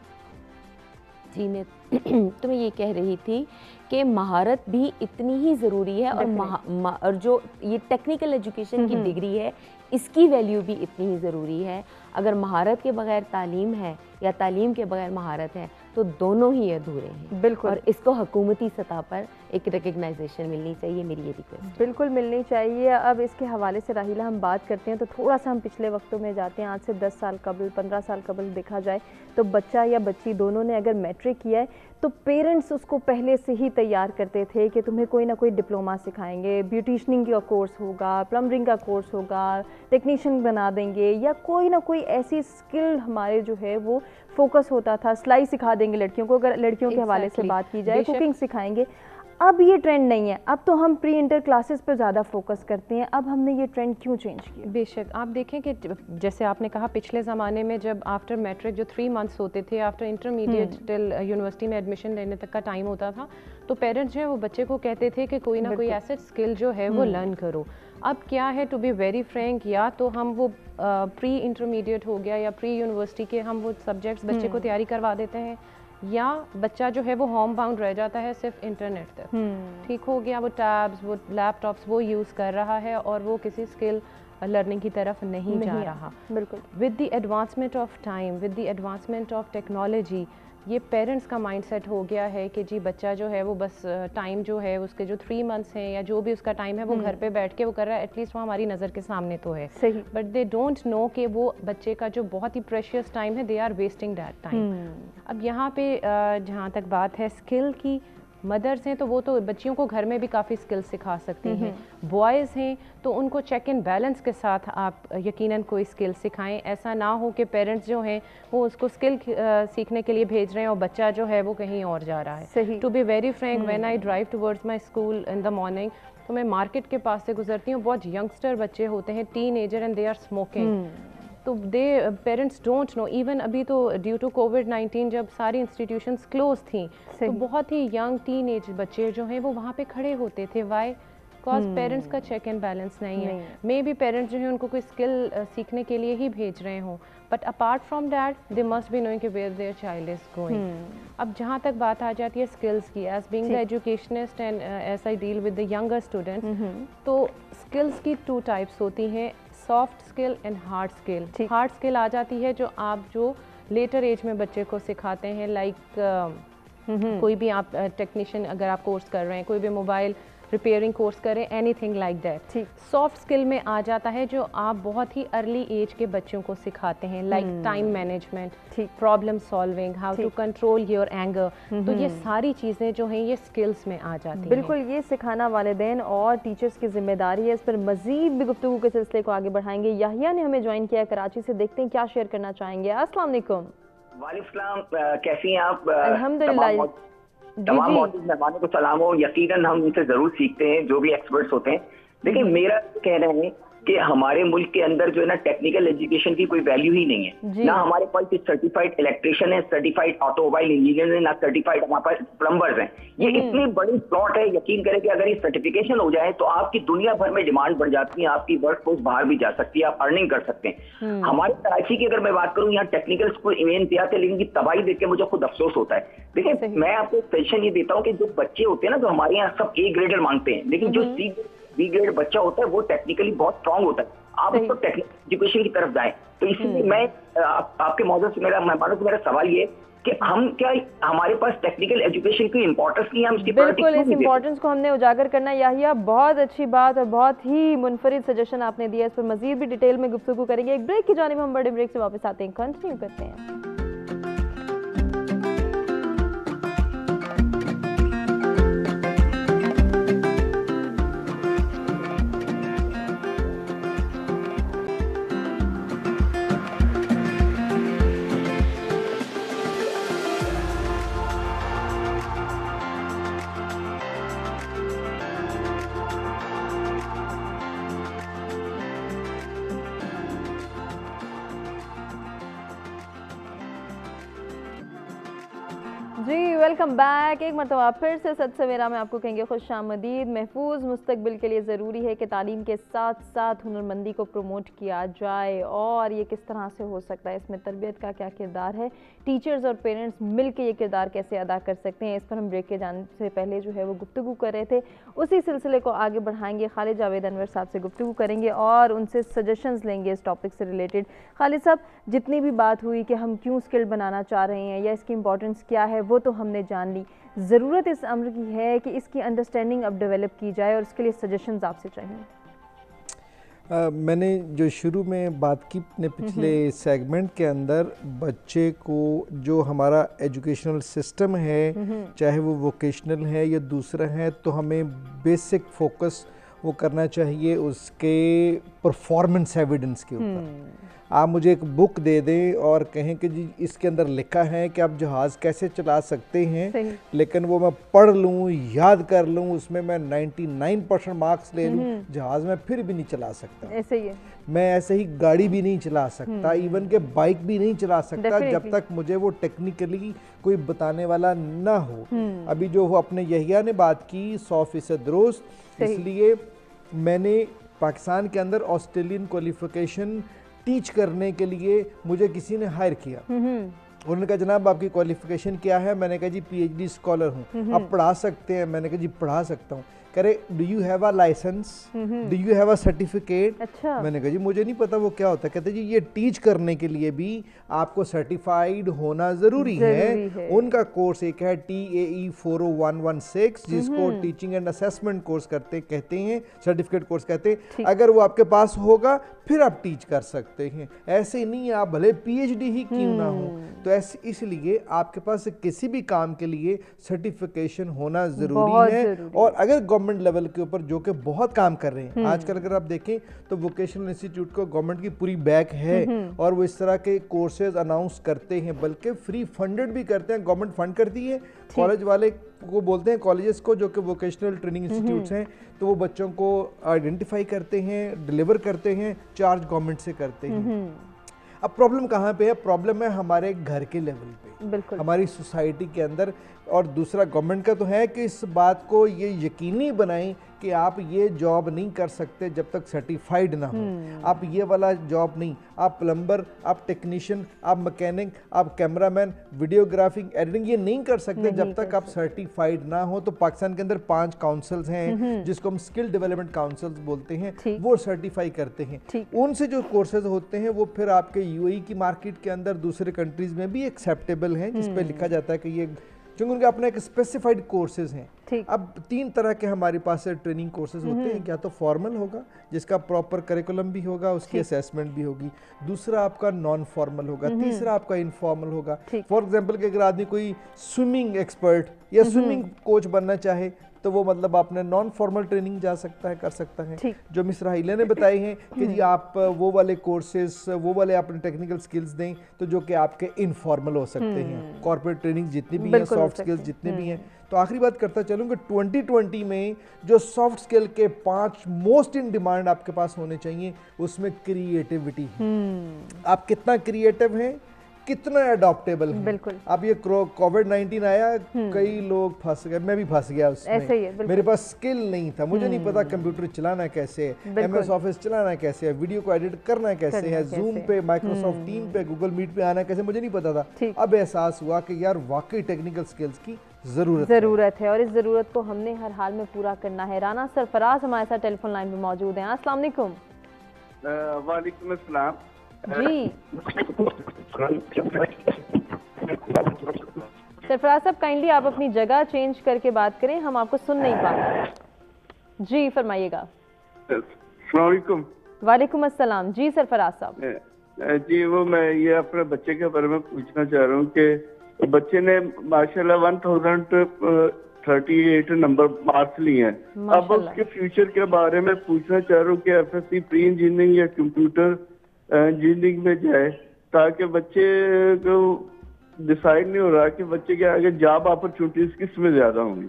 जी, मैं तो मैं ये कह रही थी कि महारत भी इतनी ही ज़रूरी है और जो ये टेक्निकल एजुकेशन की डिग्री है इसकी वैल्यू भी इतनी ही ज़रूरी है। अगर महारत के बगैर तालीम है या तालीम के बगैर महारत है तो दोनों ही अधूरे हैं। बिल्कुल, और इसको हुकूमती सतह पर एक रिकग्नाइजेशन मिलनी चाहिए, मेरी ये रिक्वेस्ट। बिल्कुल मिलनी चाहिए। अब इसके हवाले से राहिला हम बात करते हैं तो थोड़ा सा हम पिछले वक्तों में जाते हैं। आज से 10 साल कबल, 15 साल कबल देखा जाए तो बच्चा या बच्ची दोनों ने अगर मैट्रिक किया है तो पेरेंट्स उसको पहले से ही तैयार करते थे कि तुम्हें कोई ना कोई डिप्लोमा सिखाएंगे, ब्यूटिशनिंग का कोर्स होगा, प्लम्बरिंग का कोर्स होगा, टेक्नीशियन बना देंगे, या कोई ना कोई ऐसी स्किल हमारे जो है वो फोकस होता था। सिलाई सिखा देंगे लड़कियों को, अगर लड़कियों के हवाले से बात की जाए, कुकिंग सिखाएंगे। अब ये ट्रेंड नहीं है, अब तो हम प्री इंटर क्लासेस पर ज़्यादा फोकस करते हैं, अब हमने ये ट्रेंड क्यों चेंज किया? बेशक आप देखें कि जैसे आपने कहा पिछले ज़माने में जब आफ्टर मैट्रिक जो 3 मंथ्स होते थे, आफ्टर इंटरमीडिएट टिल यूनिवर्सिटी में एडमिशन लेने तक का टाइम होता था, तो पेरेंट्स जो है वो बच्चे को कहते थे कि कोई ना कोई ऐसे स्किल जो है वो लर्न करो। अब क्या है, टू बी वेरी फ्रैंक, या तो हम वो प्री इंटरमीडिएट हो गया या प्री यूनिवर्सिटी के हम वो सब्जेक्ट्स बच्चे को तैयारी करवा देते हैं, या बच्चा जो है वो होम बाउंड रह जाता है सिर्फ इंटरनेट तक। ठीक हो गया, वो टैब्स, वो लैपटॉप्स वो यूज़ कर रहा है और वो किसी स्किल लर्निंग की तरफ नहीं जा रहा। बिल्कुल। With the advancement of time, with the advancement of technology, ये पेरेंट्स का माइंडसेट हो गया है कि जी बच्चा जो है वो बस टाइम जो है उसके जो 3 मंथ्स हैं या जो भी उसका टाइम है वो घर पे बैठ के वो कर रहा है, एटलीस्ट वो हमारी नज़र के सामने तो है। सही। बट दे डोंट नो कि वो बच्चे का जो बहुत ही प्रेशियस टाइम है, they are wasting that time. अब यहाँ पे जहाँ तक बात है स्किल की, मदर्स हैं तो वो तो बच्चियों को घर में भी काफ़ी स्किल सिखा सकती हैं। बॉयज़ हैं तो उनको चेक एंड बैलेंस के साथ आप यकीनन कोई स्किल सिखाएं। ऐसा ना हो कि पेरेंट्स जो हैं वो उसको स्किल सीखने के लिए भेज रहे हैं और बच्चा जो है वो कहीं और जा रहा है। सही। To be very frank, when I drive towards my school in the morning, तो मैं मार्केट के पास से गुजरती हूँ, बहुत यंगस्टर बच्चे होते हैं, teenager, and they are smoking. तो the parents don't know, even अभी तो ड्यू टू कोविड-19 जब सारी इंस्टीट्यूशंस क्लोज थी तो बहुत ही यंग टीन एज बच्चे जो हैं वो वहाँ पे खड़े होते थे। वाई? बिकॉज पेरेंट्स का चेक एंड बैलेंस नहीं है। मे बी पेरेंट्स जो है उनको कोई स्किल सीखने के लिए ही भेज रहे हों, but apart from that they must be knowing कि where their child is going. अब जहाँ तक बात आ जाती है स्किल्स की, as being the educationist and as I deal with the younger students, तो स्किल्स की 2 टाइप्स होती हैं, soft skill and hard skill. Hard skill आ जाती है जो आप जो लेटर एज में बच्चे को सिखाते हैं, लाइक कोई भी आप टेक्नीशियन अगर आप कोर्स कर रहे हैं, कोई भी मोबाइल रिपेयरिंग कोर्स करें, anything like that. Soft skill में आ जाता है जो आप बहुत ही अर्ली एज के बच्चों को सिखाते हैं, like time management, problem solving, how to control your anger. तो ये सारी चीज़ें जो हैं ये स्किल्स में आ जाती हैं। बिल्कुल, ये सिखाना वालिदैन और टीचर्स की जिम्मेदारी है। इस पर मजीद भी गुफ्तगू के सिलसिले को आगे बढ़ाएंगे। याहिया ने हमें ज्वाइन किया कराची से, देखते हैं क्या शेयर करना चाहेंगे। अस्सलाम वालेकुम। वालेकुम, कैसी हैं आप? अल्हम्दुलिल्लाह। तमाम मौजूद मेहमानों को सलाम हो। यकीनन हम उनसे जरूर सीखते हैं जो भी एक्सपर्ट्स होते हैं। देखिए, मेरा कहना है कि हमारे मुल्क के अंदर जो है ना टेक्निकल एजुकेशन की कोई वैल्यू ही नहीं है। ना हमारे पास सर्टिफाइड इलेक्ट्रिशियन है, सर्टिफाइड ऑटोमोबाइल इंजीनियर है, ना सर्टिफाइड हमारे पास प्लम्बर्स हैं। ये इतनी बड़ी प्लॉट है, यकीन करें कि अगर ये सर्टिफिकेशन हो जाए तो आपकी दुनिया भर में डिमांड बढ़ जाती है, आपकी वर्क फोर्स बाहर भी जा सकती है, आप अर्निंग कर सकते हैं। हमारे कराची की अगर मैं बात करूँ, यहाँ टेक्निकल स्कूल इम्तियाज थे, लेकिन तबाही देख के मुझे खुद अफसोस होता है। देखिए, मैं आपको सजेशन ये देता हूँ कि जो बच्चे होते हैं ना, जो हमारे यहाँ सब ए ग्रेडर मांगते हैं, लेकिन जो बी ग्रेड बच्चा होता है वो टेक्निकली बहुत स्ट्रांग होता है, आप उसको टेक्निकल एजुकेशन की तरफ जाएं। तो इसलिए मैं आपके मौजूद से मेहमानों से मेरा सवाल ये कि हम क्या हमारे पास टेक्निकल एजुकेशन की इंपॉर्टेंस नहीं है, हम इसकी बिल्कुल इस इंपॉर्टेंस को हमने उजागर करना है। याहिया, बहुत अच्छी बात और बहुत ही मुनफरिद सजेशन आपने दिया। इस पर मजीद भी डिटेल में गुफ्तगू करेंगे। एक ब्रेक की जानिब हम बड़े ब्रेक से वापस आते हैं, कंटिन्यू करते हैं। जी वेलकम बैक। एक मरतबा फिर से सत सवेरा में आपको कहेंगे खुश आमदीद। महफूज मुस्तकबिल के लिए ज़रूरी है कि तालीम के साथ साथ हुनरमंदी को प्रमोट किया जाए, और ये किस तरह से हो सकता है, इसमें तरबियत का क्या किरदार है, टीचर्स और पेरेंट्स मिल के ये किरदार कैसे अदा कर सकते हैं, इस पर हम ब्रेक के जाने से पहले जो है वो गुफ्तगू कर रहे थे। उसी सिलसिले को आगे बढ़ाएंगे, खालिद जावेद अनवर साहब से गुफ्तगू करेंगे और उनसे सजेशंस लेंगे इस टॉपिक से रिलेटेड। खालिद साहब, जितनी भी बात हुई कि हम क्यों स्किल्ड बनाना चाह रहे हैं या इसकी इंपॉर्टेंस क्या है, वो तो हमने जान ली। ज़रूरत इस अम्र की है कि इसकी अंडरस्टैंडिंग अब डेवलप की जाए और उसके लिए सजेशंस आपसे चाहिए। मैंने जो शुरू में बात की अपने पिछले सेगमेंट के अंदर, बच्चे को जो हमारा एजुकेशनल सिस्टम है, चाहे वो वोकेशनल है या दूसरा है, तो हमें बेसिक फोकस वो करना चाहिए उसके परफॉर्मेंस एविडेंस के ऊपर। आप मुझे एक बुक दे दें और कहें कि जी इसके अंदर लिखा है कि आप जहाज़ कैसे चला सकते हैं, लेकिन वो मैं पढ़ लूँ, याद कर लूँ, उसमें मैं 99% मार्क्स ले लूँ, जहाज़ में फिर भी नहीं चला सकता। ऐसे ही है। मैं ऐसे ही गाड़ी भी नहीं चला सकता, इवन के बाइक भी नहीं चला सकता जब तक मुझे वो टेक्निकली कोई बताने वाला ना हो। अभी जो अपने यहिया ने बात की 100% दुरुस्त, इसलिए मैंने पाकिस्तान के अंदर ऑस्ट्रेलियन क्वालिफिकेशन टीच करने के लिए मुझे किसी ने हायर किया। उन्होंने कहा जनाब आपकी क्वालिफिकेशन क्या है? मैंने कहा जी PhD स्कॉलर हूँ। आप पढ़ा सकते हैं? मैंने कहा जी पढ़ा सकता हूँ। कह रहे do you have a licence, do you have a certificate? अच्छा। मैंने कहा जी मुझे नहीं पता वो क्या होता है। कहते जी ये टीच करने के लिए भी आपको सर्टिफाइड होना जरूरी है। उनका कोर्स एक है TAE 40116 जिसको टीचिंग एंड असेसमेंट कोर्स कहते हैं, सर्टिफिकेट कोर्स कहते हैं। अगर वो आपके पास होगा फिर आप टीच कर सकते हैं, ऐसे नहीं आप भले PhD ही क्यों ना हो। तो ऐसे इसलिए आपके पास किसी भी काम के लिए सर्टिफिकेशन होना जरूरी है। और अगर गवर्नमेंट लेवल के ऊपर जो कि बहुत काम कर रहे हैं आजकल, अगर आप देखें तो वोकेशनल इंस्टीट्यूट को गवर्नमेंट की पूरी बैक है और वो इस तरह के कोर्सेज अनाउंस करते हैं, बल्कि फ्री फंडेड भी करते हैं, गवर्नमेंट फंड करती है। कॉलेज वाले को बोलते हैं, कॉलेजेस को जो कि वोकेशनल ट्रेनिंग इंस्टीट्यूट्स हैं, तो वो बच्चों को आइडेंटिफाई करते हैं, डिलीवर करते हैं, चार्ज गवर्नमेंट से करते हैं। अब प्रॉब्लम कहाँ पे है? प्रॉब्लम है हमारे घर के लेवल पे, बिल्कुल हमारी सोसाइटी के अंदर। और दूसरा गवर्नमेंट का तो है कि इस बात को ये यकीनी बनाएं कि आप ये जॉब नहीं कर सकते जब तक सर्टिफाइड ना हो। आप ये वाला जॉब नहीं, आप प्लम्बर, आप टेक्नीशियन, आप मैकेनिक, आप कैमरामैन, वीडियोग्राफिंग, एडिटिंग ये नहीं कर सकते जब तक आप सर्टिफाइड ना हो। तो पाकिस्तान के अंदर 5 काउंसिल्स हैं जिसको हम स्किल डेवलपमेंट काउंसिल्स बोलते हैं, वो सर्टिफाई करते हैं। उनसे जो कोर्सेज होते हैं वो फिर आपके UAE की मार्केट के अंदर दूसरे कंट्रीज में भी एक्सेप्टेबल हैं, जिसपे लिखा जाता है कि ये, क्योंकि उनके अपने एक स्पेसिफाइड कोर्सेज हैं। अब 3 तरह के हमारे पास ट्रेनिंग कोर्सेज होते हैं। क्या तो फॉर्मल होगा जिसका प्रॉपर करिकुलम भी होगा, उसकी असेसमेंट भी होगी। दूसरा आपका नॉन फॉर्मल होगा। तीसरा आपका इनफॉर्मल होगा। फॉर एग्जांपल कि अगर आदमी कोई स्विमिंग एक्सपर्ट या स्विमिंग कोच बनना चाहे तो वो मतलब आपने नॉन फॉर्मल ट्रेनिंग जा सकता है, कर सकता है। जो मिस राहिला ने बताए हैं कि जी आप वो वाले कोर्सेज, वो वाले अपने टेक्निकल स्किल्स दें तो जो कि आपके इनफॉर्मल हो सकते हैं। कॉर्पोरेट ट्रेनिंग जितनी भी है, सॉफ्ट स्किल्स जितने भी हैं। तो आखिरी बात करता चलूँ कि 2020 में जो सॉफ्ट स्किल के 5 मोस्ट इन डिमांड आपके पास होने चाहिए, उसमें क्रिएटिविटी। आप कितना क्रिएटिव हैं, कितना अडॉप्टेबल है। बिल्कुल। अब ये कोविड-19 आया, कई लोग फंस गए, मैं भी फंस गया उसमें। ऐसे ही है, मेरे पास स्किल नहीं था, मुझे नहीं पता कंप्यूटर चलाना कैसे है, MS ऑफिस चलाना कैसे है, वीडियो को एडिट करना कैसे है, जूम पे, माइक्रोसॉफ्ट टीम पे, गूगल मीट पे आना कैसे, मुझे नहीं पता था। अब एहसास हुआ कि यार वाकई टेक्निकल स्किल्स की जरूरत है और इस जरूरत को हमने हर हाल में पूरा करना है। राना सरफराज हमारे साथ टेलीफोन लाइन पे मौजूद हैं। अस्सलाम वालेकुम। वालेकुम अस्सलाम जी। सरफराज साहब काइंडली आप अपनी जगह चेंज करके बात करें, हम आपको सुन नहीं पा रहे। जी फरमाइएगा। अस्सलाम वालेकुम। वालेकुम अस्सलाम। जी सरफराज साहब। जी वो मैं ये अपने बच्चे के बारे में पूछना चाह रहा हूँ कि बच्चे ने माशाल्लाह 1038 नंबर मार्क्स लिए हैं। अब उसके फ्यूचर के बारे में पूछना चाह रहा हूँ कि FSC प्री इंजीनियरिंग या कंप्यूटर इंजीनियरिंग में जाए, ताकि बच्चे को डिसाइड नहीं हो रहा कि बच्चे के आगे जॉब अपॉर्चुनिटीज किस में ज्यादा होंगी।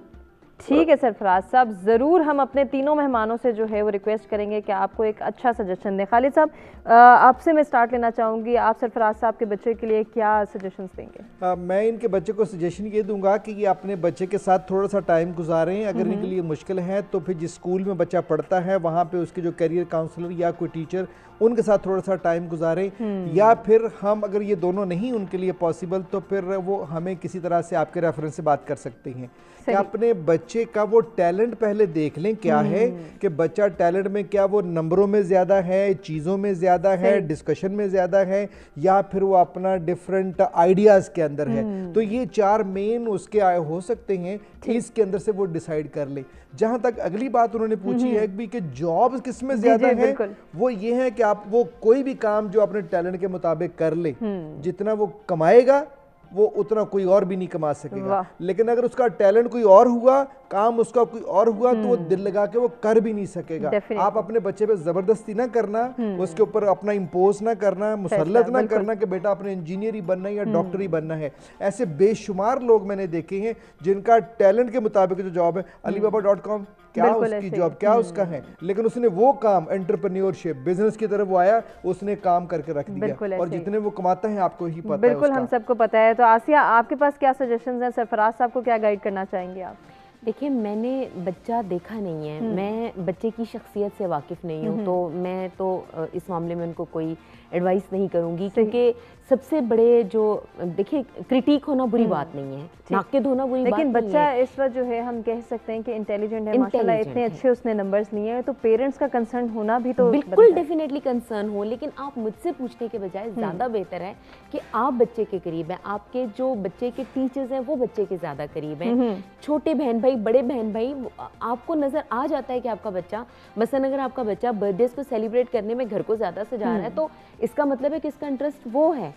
ठीक है सरफराज साहब, ज़रूर हम अपने तीनों मेहमानों से जो है वो रिक्वेस्ट करेंगे कि आपको एक अच्छा सजेशन दें। खालिद साहब आपसे मैं स्टार्ट लेना चाहूँगी, आप सरफराज साहब के बच्चे के लिए क्या सजेशंस देंगे? मैं इनके बच्चे को सजेशन ये दूंगा कि ये अपने बच्चे के साथ थोड़ा सा टाइम गुजारें। अगर इनके लिए मुश्किल है तो फिर जिस स्कूल में बच्चा पढ़ता है वहाँ पे उसके जो करियर काउंसलर या कोई टीचर, उनके साथ थोड़ा सा टाइम गुजारें। या फिर हम अगर ये दोनों नहीं उनके लिए पॉसिबल तो फिर वो हमें किसी तरह से आपके रेफरेंस से बात कर सकते हैं कि अपने बच्चे का वो टैलेंट पहले देख लें क्या है, कि बच्चा टैलेंट में क्या वो नंबरों में ज़्यादा है, चीज़ों में ज़्यादा है, डिस्कशन में ज़्यादा है, या फिर वो अपना डिफरेंट आइडियाज़ के अंदर है। तो ये 4 मेन उसके आए हो सकते हैं, इसके अंदर से वो डिसाइड कर ले। जहां तक अगली बात उन्होंने पूछी है भी कि जॉब किस में ज़्यादा है, वो ये है कि आप वो कोई भी काम जो अपने टैलेंट के मुताबिक कर ले, जितना वो कमाएगा वो उतना कोई और भी नहीं कमा सकेगा। लेकिन अगर उसका टैलेंट कोई और हुआ, काम उसका कोई और हुआ, तो वो दिल लगा के वो कर भी नहीं सकेगा। आप अपने बच्चे पे जबरदस्ती ना करना, उसके ऊपर अपना इम्पोज ना करना, मुसल्लत ना करना कि बेटा अपने इंजीनियर ही बनना है या डॉक्टर ही बनना है। ऐसे बेशुमार लोग मैंने देखे हैं जिनका टैलेंट के मुताबिक जो जॉब है, alibaba.com क्या उसकी जॉब, क्या उसका है, लेकिन उसने वो काम एंटरप्रेन्योरशिप बिजनेस की तरफ वो आया, उसने काम करके रख दिया, और जितने वो कमाता है आपको ही पता है। बिल्कुल, हम सबको पता है। तो आसिया, आपके पास क्या सजेशंस हैं? सरफराज साहब को क्या गाइड करना चाहेंगे आप? देखिए, मैंने बच्चा देखा नहीं है, मैं बच्चे की शख्सियत से वाकिफ़ नहीं हूँ, तो मैं तो इस मामले में उनको कोई एडवाइस नहीं करूँगी, क्योंकि सबसे बड़े जो देखिए क्रिटिक होना बुरी बात नहीं है, नाक़िद होना बुरी बात नहीं है, लेकिन बच्चा इस वक्त जो है हम कह सकते हैं कि इंटेलिजेंट है, माशाल्लाह इतने अच्छे उसने नंबर्स लिए हैं, तो पेरेंट्स का कंसर्न होना भी तो बिल्कुल डेफिनेटली कंसर्न हो, लेकिन आप मुझसे पूछने के बजाय ज़्यादा बेहतर है कि आप बच्चे के करीब हैं, आपके जो बच्चे के टीचर्स हैं वो बच्चे के ज़्यादा करीब हैं, छोटे बहन भाई, बड़े बहन भाई, आपको नज़र आ जाता है कि आपका बच्चा, मसलन अगर आपका बच्चा बर्थडेज को सेलिब्रेट करने में घर को ज़्यादा सजा रहा है, तो इसका मतलब है कि इसका इंटरेस्ट वो है।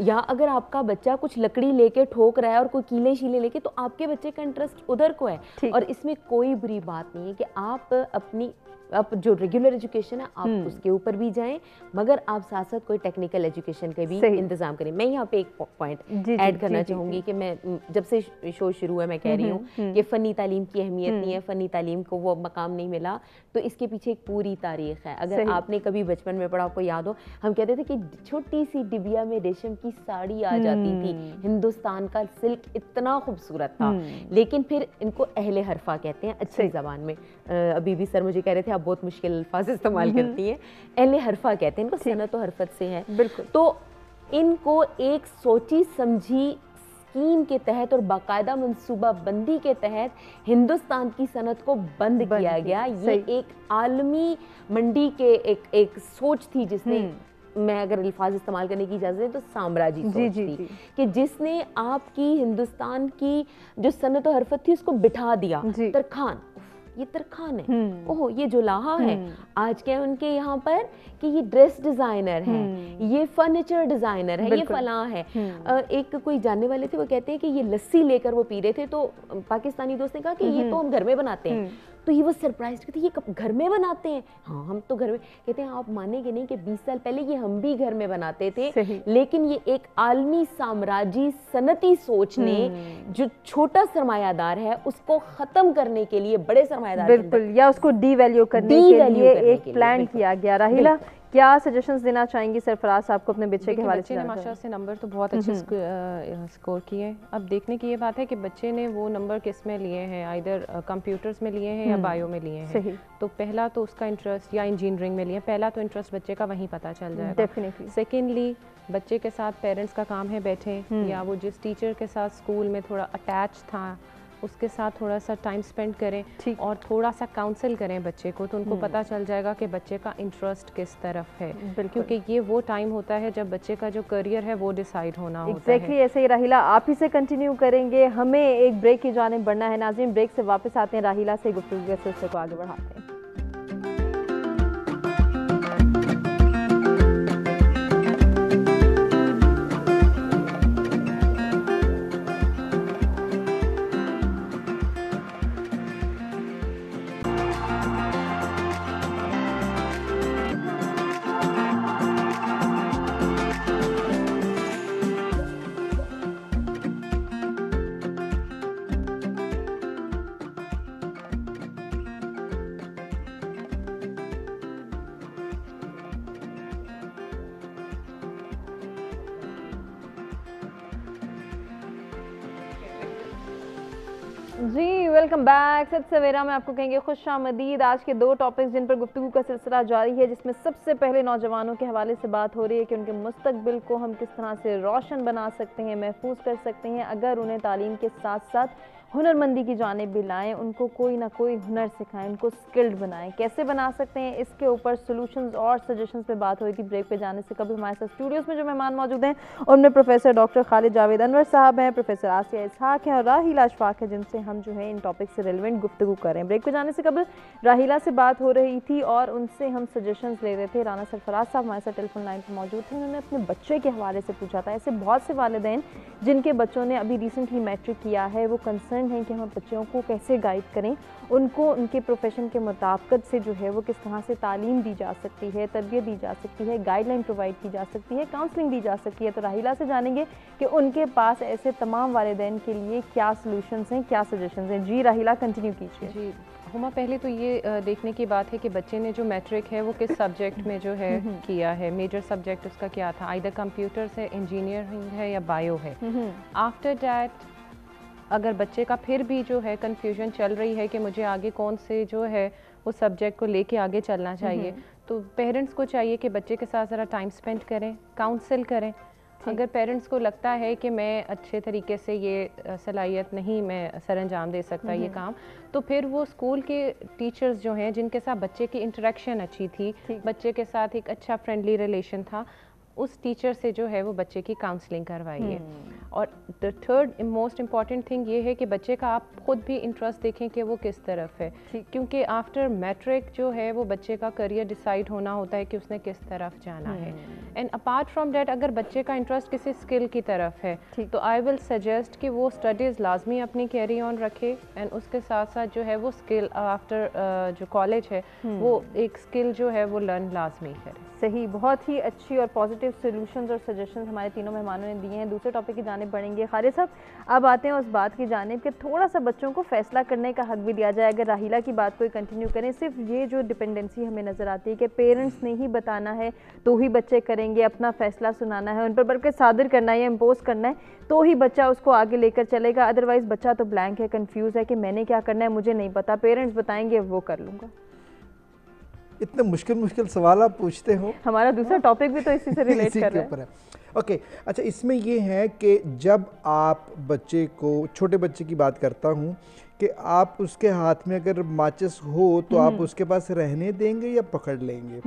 या अगर आपका बच्चा कुछ लकड़ी लेके ठोक रहा है और कोई कीले शीले लेके, तो आपके बच्चे का इंटरेस्ट उधर को है, और इसमें कोई बुरी बात नहीं है कि आप जो रेगुलर एजुकेशन है आप उसके ऊपर भी जाएं, मगर आप साथ साथ कोई टेक्निकल एजुकेशन के भी इंतजाम करें। मैं यहाँ पे एक पॉइंट ऐड करना चाहूँगी कि मैं जब से शो शुरू है मैं कह रही हूँ कि फ़नी तालीम की अहमियत नहीं है, फ़नी तालीम को वो मकाम नहीं मिला, तो इसके पीछे एक पूरी तारीख है। अगर आपने कभी बचपन में पढ़ा, आपको याद हो, हम कहते थे कि छोटी सी डिबिया में रेशम की साड़ी आ जाती थी, हिंदुस्तान का सिल्क इतना खूबसूरत था, लेकिन फिर इनको अहले हरफा कहते हैं अच्छी ज़बान में। अभी भी सर मुझे कह रहे थे आप बहुत मुश्किल अल्फाज इस्तेमाल करती हैं, अहले हरफा कहते हैं इनको, सनत और हरफत से है। बिल्कुल, तो इनको एक सोची समझी स्कीम के तहत और बाकायदा मंसूबा बंदी के तहत हिंदुस्तान की सनत को बंद किया गया। ये एक आलमी मंडी के एक सोच थी जिसने, मैं अगर अल्फाज इस्तेमाल करने की इजाज़त है तो साम्राज्य सोच थी कि जिसने आपकी हिंदुस्तान की जो सनत और हरफत थी उसको बिठा दिया। तरखान, ये तरखान है, ओहो ये जुलाहा है, आज क्या उनके यहाँ पर कि ये ड्रेस डिज़ाइनर है, ये फर्नीचर डिज़ाइनर है, ये फलां है। एक कोई जानने वाले थे, वो कहते हैं कि ये लस्सी लेकर वो पी रहे थे, तो पाकिस्तानी दोस्त ने कहा कि ये तो हम घर में बनाते हैं, तो ये वो सरप्राइज कहते ये कब घर में बनाते हैं? हाँ हम तो घर में, कहते हैं आप मानेंगे नहीं कि 20 साल पहले ये हम भी घर में बनाते थे, लेकिन ये एक आलमी साम्राज्य सनती सोच ने जो छोटा सरमायादार है उसको खत्म करने के लिए बड़े सरमायादार, बिल्कुल, या उसको डीवैल्यू करने के लिए एक प्लान किया गया। राहिला, क्या सजेशंस देना चाहेंगी सरफराज साहब को अपने बच्चे के हवाले से? बच्चे ने माशाल्लाह से नंबर तो बहुत अच्छे स्कोर किए। अब देखने की ये बात है कि बच्चे ने वो नंबर किस में लिए हैं, आइदर कंप्यूटर्स में लिए हैं या बायो में लिए हैं। तो पहला तो उसका इंटरेस्ट, या इंजीनियरिंग में लिए, पहला तो इंटरेस्ट बच्चे का वहीं पता चल जाएगा डेफिनेटली। सेकेंडली, बच्चे के साथ पेरेंट्स का काम है बैठे, या वो जिस टीचर के साथ स्कूल में थोड़ा अटैच था उसके साथ थोड़ा सा टाइम स्पेंड करें और थोड़ा सा काउंसिल करें बच्चे को, तो उनको पता चल जाएगा कि बच्चे का इंटरेस्ट किस तरफ है, क्योंकि ये वो टाइम होता है जब बच्चे का जो करियर है वो डिसाइड होना होता है। एग्जैक्टली ऐसे ही राहिला, आप ही से कंटिन्यू करेंगे, हमें एक ब्रेक की जानिब बढ़ना है। नाज़रीन, ब्रेक से वापस आते हैं, राहिला से गुफ्तगू के सिलसिले को आगे बढ़ाते हैं। जी वेलकम बैक। सत सवेरा में आपको कहेंगे खुशामदीद। आज के दो टॉपिक्स जिन पर गुफ्तगू का सिलसिला जारी है, जिसमें सबसे पहले नौजवानों के हवाले से बात हो रही है कि उनके मुस्तकबिल को हम किस तरह से रोशन बना सकते हैं, महफूज कर सकते हैं, अगर उन्हें तालीम के साथ साथ हुनरमंदी की जानिब भी लाएं, उनको कोई ना कोई हुनर सिखाएं, उनको स्किल्ड बनाएं। कैसे बना सकते हैं इसके ऊपर सॉल्यूशंस और सजेशंस पे बात हुई थी ब्रेक पे जाने से कभी। हमारे साथ स्टूडियोज़ में जो मेहमान मौजूद हैं उनमें प्रोफेसर डॉक्टर खालिद जावेद अनवर साहब हैं, प्रोफेसर आसिया इसहाक हैं और राहीला अशफाक है, जिनसे हम जो है इन टॉपिक से रिलेवेंट गुफ्तगू कर रहे हैं। ब्रेक पे जाने से कबल राहीला से बात हो रही थी और उनसे हम सजेशंस ले रहे थे। राना सरफराज साहब हमारे साथ टेलीफोन लाइन पर मौजूद थे। उन्होंने अपने बच्चे के हवाले से पूछा था। ऐसे बहुत से वालिदैन जिनके बच्चों ने अभी रिसेंटली मैट्रिक किया है, वो कंसर्न हैं कि हम बच्चों को कैसे गाइड करें, उनको उनके प्रोफेशन के मुताबिक से जो है वो किस तरह से तालीम दी जा सकती है, तरबियत दी जा सकती है, गाइडलाइन प्रोवाइड की जा सकती है, काउंसलिंग दी जा सकती है। तो राहीला से जानेंगे कि उनके पास ऐसे तमाम वालिदैन के लिए क्या सॉल्यूशंस हैं, क्या सजेशंस हैं। जी राहीला, कंटिन्यू कीजिए। जी हुमा, पहले तो ये देखने की बात है कि बच्चे ने जो मैट्रिक है वो किस सब्जेक्ट में जो है किया है, मेजर सब्जेक्ट उसका क्या था, आइदर कंप्यूटर्स है, इंजीनियरिंग है या बायो है। आफ्टर दैट अगर बच्चे का फिर भी जो है कंफ्यूजन चल रही है कि मुझे आगे कौन से जो है वो सब्जेक्ट को लेके आगे चलना चाहिए, तो पेरेंट्स को चाहिए कि बच्चे के साथ ज़रा टाइम स्पेंड करें, काउंसिल करें। अगर पेरेंट्स को लगता है कि मैं अच्छे तरीके से ये सलाहियत नहीं मैं सर अंजाम दे सकता ये काम, तो फिर वो स्कूल के टीचर्स जो हैं जिनके साथ बच्चे की इंटरेक्शन अच्छी थी, बच्चे के साथ एक अच्छा फ्रेंडली रिलेशन था, उस टीचर से जो है वो बच्चे की काउंसलिंग करवाइए। और the third most important thing ये है कि बच्चे का आप खुद भी इंटरेस्ट देखें कि वो किस तरफ है, क्योंकि आफ्टर मैट्रिक जो है वो बच्चे का करियर डिसाइड होना होता है कि उसने किस तरफ जाना है। एंड अपार्ट फ्रॉम डैट अगर बच्चे का इंटरेस्ट किसी स्किल की तरफ है तो आई विल सजेस्ट कि वो स्टडीज़ लाजमी अपनी कैरी ऑन रखे एंड उसके साथ साथ जो है वो स्किल आफ्टर जो कॉलेज है वो एक स्किल जो है वो लर्न लाजमी करे। सही, बहुत ही अच्छी और पॉजिटिव सॉल्यूशंस और सजेशंस हमारे तीनों मेहमानों ने दिए हैं। दूसरे टॉपिक की जानिब बढ़ेंगे। खालिद साहब, अब आते हैं उस बात की जानिब कि थोड़ा सा बच्चों को फैसला करने का हक भी दिया जाए। अगर राहीला की बात कोई कंटिन्यू करें, सिर्फ ये जो डिपेंडेंसी हमें नज़र आती है कि पेरेंट्स ने ही बताना है तो ही बच्चे करेंगे, अपना फैसला सुनाना है, उन पर बल्कि सादिर करना है या इम्पोज करना है तो ही बच्चा उसको आगे लेकर चलेगा। अदरवाइज़ बच्चा तो ब्लैंक है, कन्फ्यूज़ है कि मैंने क्या करना है, मुझे नहीं पता, पेरेंट्स बताएंगे वो कर लूँगा। इतने मुश्किल मुश्किल सवाल आप पूछते हो। हमारा दूसरा टॉपिक भी तो इसी से रिलेट कर रहा है। ओके, अच्छा, इसमें ये है कि जब आप बच्चे को, छोटे बच्चे की बात करता हूँ, कि आप उसके हाथ में अगर माचिस हो तो आप उसके पास रहने देंगे या पकड़ लेंगे?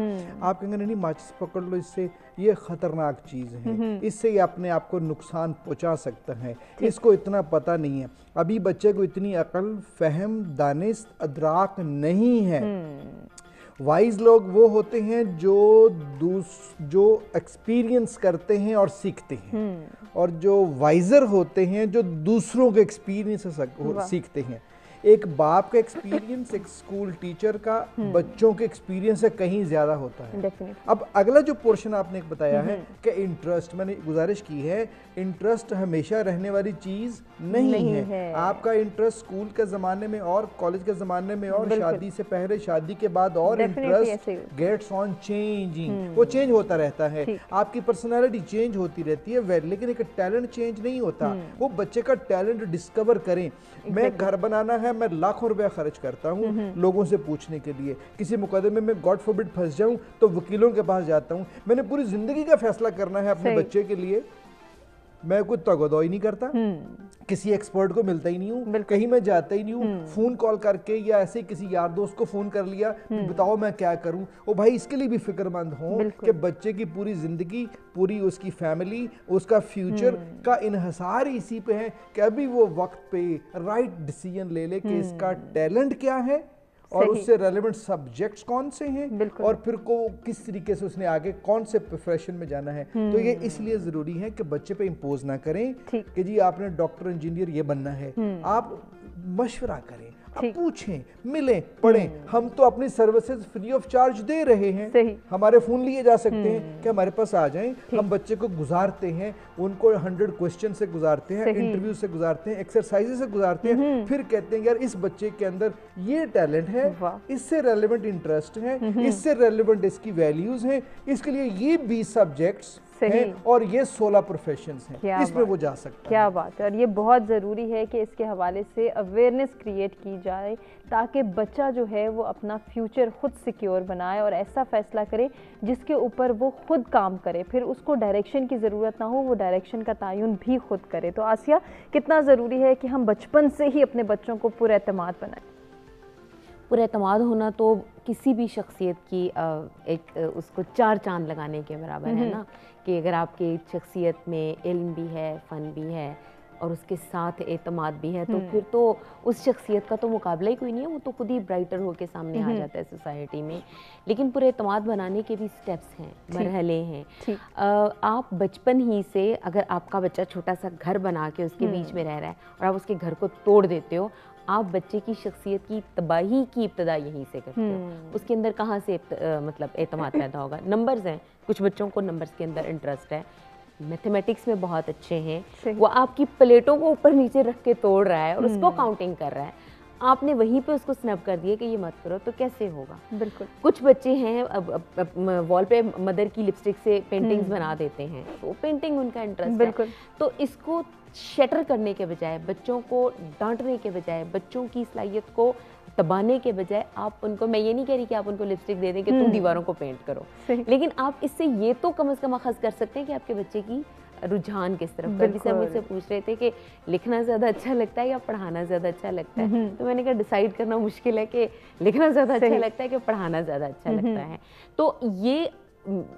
आप कहेंगे नहीं माचिस पकड़ लो, इससे ये ख़तरनाक चीज़ है, इससे ये अपने आप को नुकसान पहुंचा सकता है, इसको इतना पता नहीं है। अभी बच्चे को इतनी अकल, फहम, दानिश, अदराक नहीं है। वाइज लोग वो होते हैं जो एक्सपीरियंस करते हैं और सीखते हैं, और जो वाइजर होते हैं जो दूसरों के एक्सपीरियंस से सीखते हैं। एक बाप का एक्सपीरियंस, एक स्कूल टीचर का बच्चों के एक्सपीरियंस से कहीं ज़्यादा होता है। अब अगला जो पोर्शन आपने एक बताया है कि इंटरेस्ट, मैंने गुजारिश की है, इंटरेस्ट हमेशा रहने वाली चीज़ नहीं है। आपका इंटरेस्ट स्कूल के ज़माने में और कॉलेज के ज़माने में और शादी से पहले, शादी के बाद और इंटरेस्ट गेट्स ऑन चेंजिंग, वो चेंज होता रहता है। आपकी पर्सनैलिटी चेंज होती रहती है, लेकिन एक टैलेंट चेंज नहीं होता। वो बच्चे का टैलेंट डिस्कवर करें। मैं घर बनाना है, मैं लाखों रुपया खर्च करता हूँ लोगों से पूछने के लिए, किसी मुकदमे में गॉड फॉरबिड फंस जाऊं तो वकीलों के पास जाता हूँ। मैंने पूरी जिंदगी का फैसला करना है अपने बच्चे के लिए, मैं कोई तगदोई नहीं करता, किसी एक्सपर्ट को मिलता ही नहीं हूँ, कहीं मैं जाता ही नहीं हूँ। फोन कॉल करके या ऐसे किसी यार दोस्त को फोन कर लिया, बताओ मैं क्या करूँ। ओ भाई, इसके लिए भी फिक्रमंद हो कि बच्चे की पूरी जिंदगी, पूरी उसकी फैमिली, उसका फ्यूचर का इन्हसार इसी पे है कि अभी वो वक्त पे राइट डिसीजन ले ले कि इसका टैलेंट क्या है और उससे रेलेवेंट सब्जेक्ट्स कौन से हैं और फिर को किस तरीके से उसने आगे कौन से प्रोफेशन में जाना है। तो ये इसलिए ज़रूरी है कि बच्चे पे इम्पोज ना करें कि जी आपने डॉक्टर इंजीनियर ये बनना है। आप मशवरा करें, आप पूछें, मिलें, पढ़ें। हम तो अपनी सर्विसेज फ्री ऑफ चार्ज दे रहे हैं। हमारे फ़ोन लिए जा सकते हैं कि हमारे पास आ जाएं। हम बच्चे को गुजारते हैं, उनको 100 क्वेश्चन से गुजारते हैं, इंटरव्यू से गुजारते हैं, एक्सरसाइज से गुजारते हैं, फिर कहते हैं यार इस बच्चे के अंदर ये टैलेंट है, इससे रेलेवेंट इंटरेस्ट है, इससे रेलेवेंट इसकी वैल्यूज हैं, इसके लिए ये 20 सब्जेक्ट्स हैं और ये 16 प्रोफेशंस हैं, इसमें वो जा सकता है। क्या बात है। और ये बहुत ज़रूरी है कि इसके हवाले से अवेयरनेस क्रिएट की जाए ताकि बच्चा जो है वो अपना फ्यूचर खुद सिक्योर बनाए और ऐसा फ़ैसला करे जिसके ऊपर वो खुद काम करे, फिर उसको डायरेक्शन की ज़रूरत ना हो, वो डायरेक्शन का तयन भी खुद करे। तो आसिया, कितना ज़रूरी है कि हम बचपन से ही अपने बच्चों को पुरएतमाद बनाएं? पुरएतमाद होना तो किसी भी शख्सियत की एक उसको 4 चांद लगाने के बराबर है ना, कि अगर आपकी शख्सियत में इल्म भी है, फ़न भी है और उसके साथ एतमाद भी है, तो फिर तो उस शख्सियत का तो मुकाबला ही कोई नहीं है, वो तो खुद ही ब्राइटर होके सामने आ जाता है सोसाइटी में। लेकिन पुरएतमाद बनाने के भी स्टेप्स हैं, मरहले हैं। आप बचपन ही से, अगर आपका बच्चा छोटा सा घर बना के उसके बीच में रह रहा है और आप उसके घर को तोड़ देते हो, आप बच्चे की शख्सियत की तबाही की इब्तदा यहीं से करते हो। उसके अंदर कहाँ से मतलब एतमाद पैदा होगा? नंबर्स हैं, कुछ बच्चों को नंबर्स के अंदर इंटरेस्ट है, मैथमेटिक्स में बहुत अच्छे हैं, वो आपकी प्लेटों को ऊपर नीचे रख के तोड़ रहा है और उसको काउंटिंग कर रहा है, आपने वहीं पे उसको स्नैप कर दिया कि ये मत करो, तो कैसे होगा? बिल्कुल। कुछ बच्चे हैं अब वॉल पे मदर की लिपस्टिक से पेंटिंग्स बना देते हैं, तो पेंटिंग उनका इंटरेस्ट है। तो इसको शटर करने के बजाय, बच्चों को डांटने के बजाय, बच्चों की सलाहियत को दबाने के बजाय, आप उनको, मैं ये नहीं कह रही कि आप उनको लिपस्टिक दे दें कि तुम दीवारों को पेंट करो, लेकिन आप इससे ये तो कम से कम अखज़ कर सकते हैं कि आपके बच्चे की रुझान किस तरफ। कभी से मुझसे पूछ रहे थे कि लिखना ज़्यादा अच्छा लगता है या पढ़ाना ज़्यादा अच्छा लगता है, तो मैंने कहा डिसाइड करना मुश्किल है कि लिखना ज़्यादा अच्छा लगता है कि पढ़ाना ज़्यादा अच्छा लगता है। तो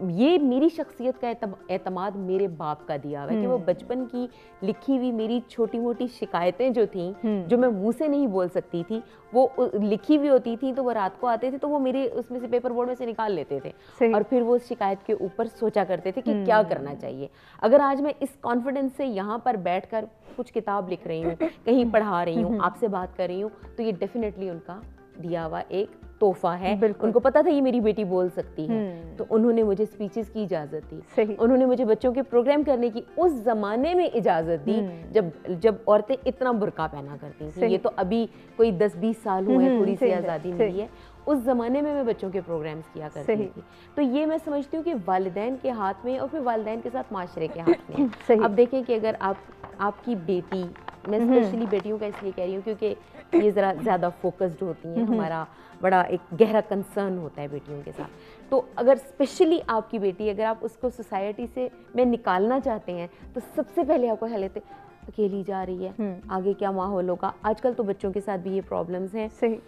ये मेरी शख्सियत का एतमाद मेरे बाप का दिया हुआ है कि वो बचपन की लिखी हुई मेरी छोटी मोटी शिकायतें जो थी, जो मैं मुंह से नहीं बोल सकती थी, वो लिखी हुई होती थी, तो वो रात को आते थे तो वो मेरे उसमें से पेपर बोर्ड में से निकाल लेते थे और फिर वो शिकायत के ऊपर सोचा करते थे कि क्या करना चाहिए। अगर आज मैं इस कॉन्फिडेंस से यहाँ पर बैठकर कुछ किताब लिख रही हूँ, कहीं पढ़ा रही हूँ, आपसे बात कर रही हूँ, तो ये डेफिनेटली उनका दिया हुआ एक तोहफा है। उनको पता था ये मेरी बेटी बोल सकती है, तो उन्होंने मुझे स्पीचेस की इजाज़त दी, उन्होंने मुझे बच्चों के प्रोग्राम करने की उस ज़माने में इजाज़त दी जब औरतें इतना बुर्का पहना करती थी। ये तो अभी कोई 10-20 साल हुए हैं, थोड़ी सी आज़ादी मिली है। उस ज़माने में मैं बच्चों के प्रोग्राम्स किया करती थी। तो ये मैं समझती हूँ कि वालिदैन के हाथ में और फिर वालिदैन के साथ माशरे के हाथ में। अब देखें कि अगर आपकी बेटी, मैं स्पेशली बेटियों का इसलिए कह रही हूँ क्योंकि ये ज़रा ज़्यादा फोकस्ड होती हैं, हमारा बड़ा एक गहरा कंसर्न होता है बेटियों के साथ। तो अगर स्पेशली आपकी बेटी, अगर आप उसको सोसाइटी से में निकालना चाहते हैं, तो सबसे पहले आपको ख्याल लेते अकेली जा रही है, आगे क्या माहौल होगा। आजकल तो बच्चों के साथ भी ये प्रॉब्लम्स हैं।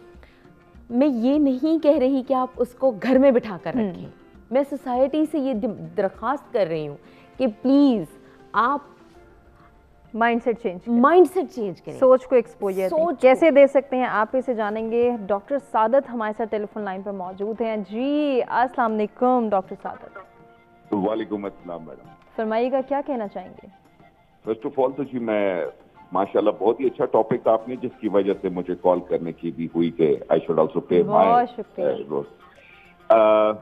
मैं ये नहीं कह रही कि आप उसको घर में बिठा कर रखें, मैं सोसाइटी से ये दरख्वास्त कर रही हूँ कि प्लीज़ आप माइंडसेट चेंज करें, सोच को एक्सपोजर कैसे दे सकते हैं आप इसे जानेंगे। डॉक्टर सादत हमारे साथ टेलीफोन लाइन पर मौजूद हैं। जी अस्सलाम वालेकुम डॉक्टर सादत। वालेकुम अस्सलाम मैडम, फरमाइएगा क्या कहना चाहेंगे? फर्स्ट ऑफ ऑल तो जी मैं माशाल्लाह बहुत ही अच्छा टॉपिक आपने, जिसकी वजह से मुझे कॉल करने की भी हुई कि आई शुड आल्सो पे माय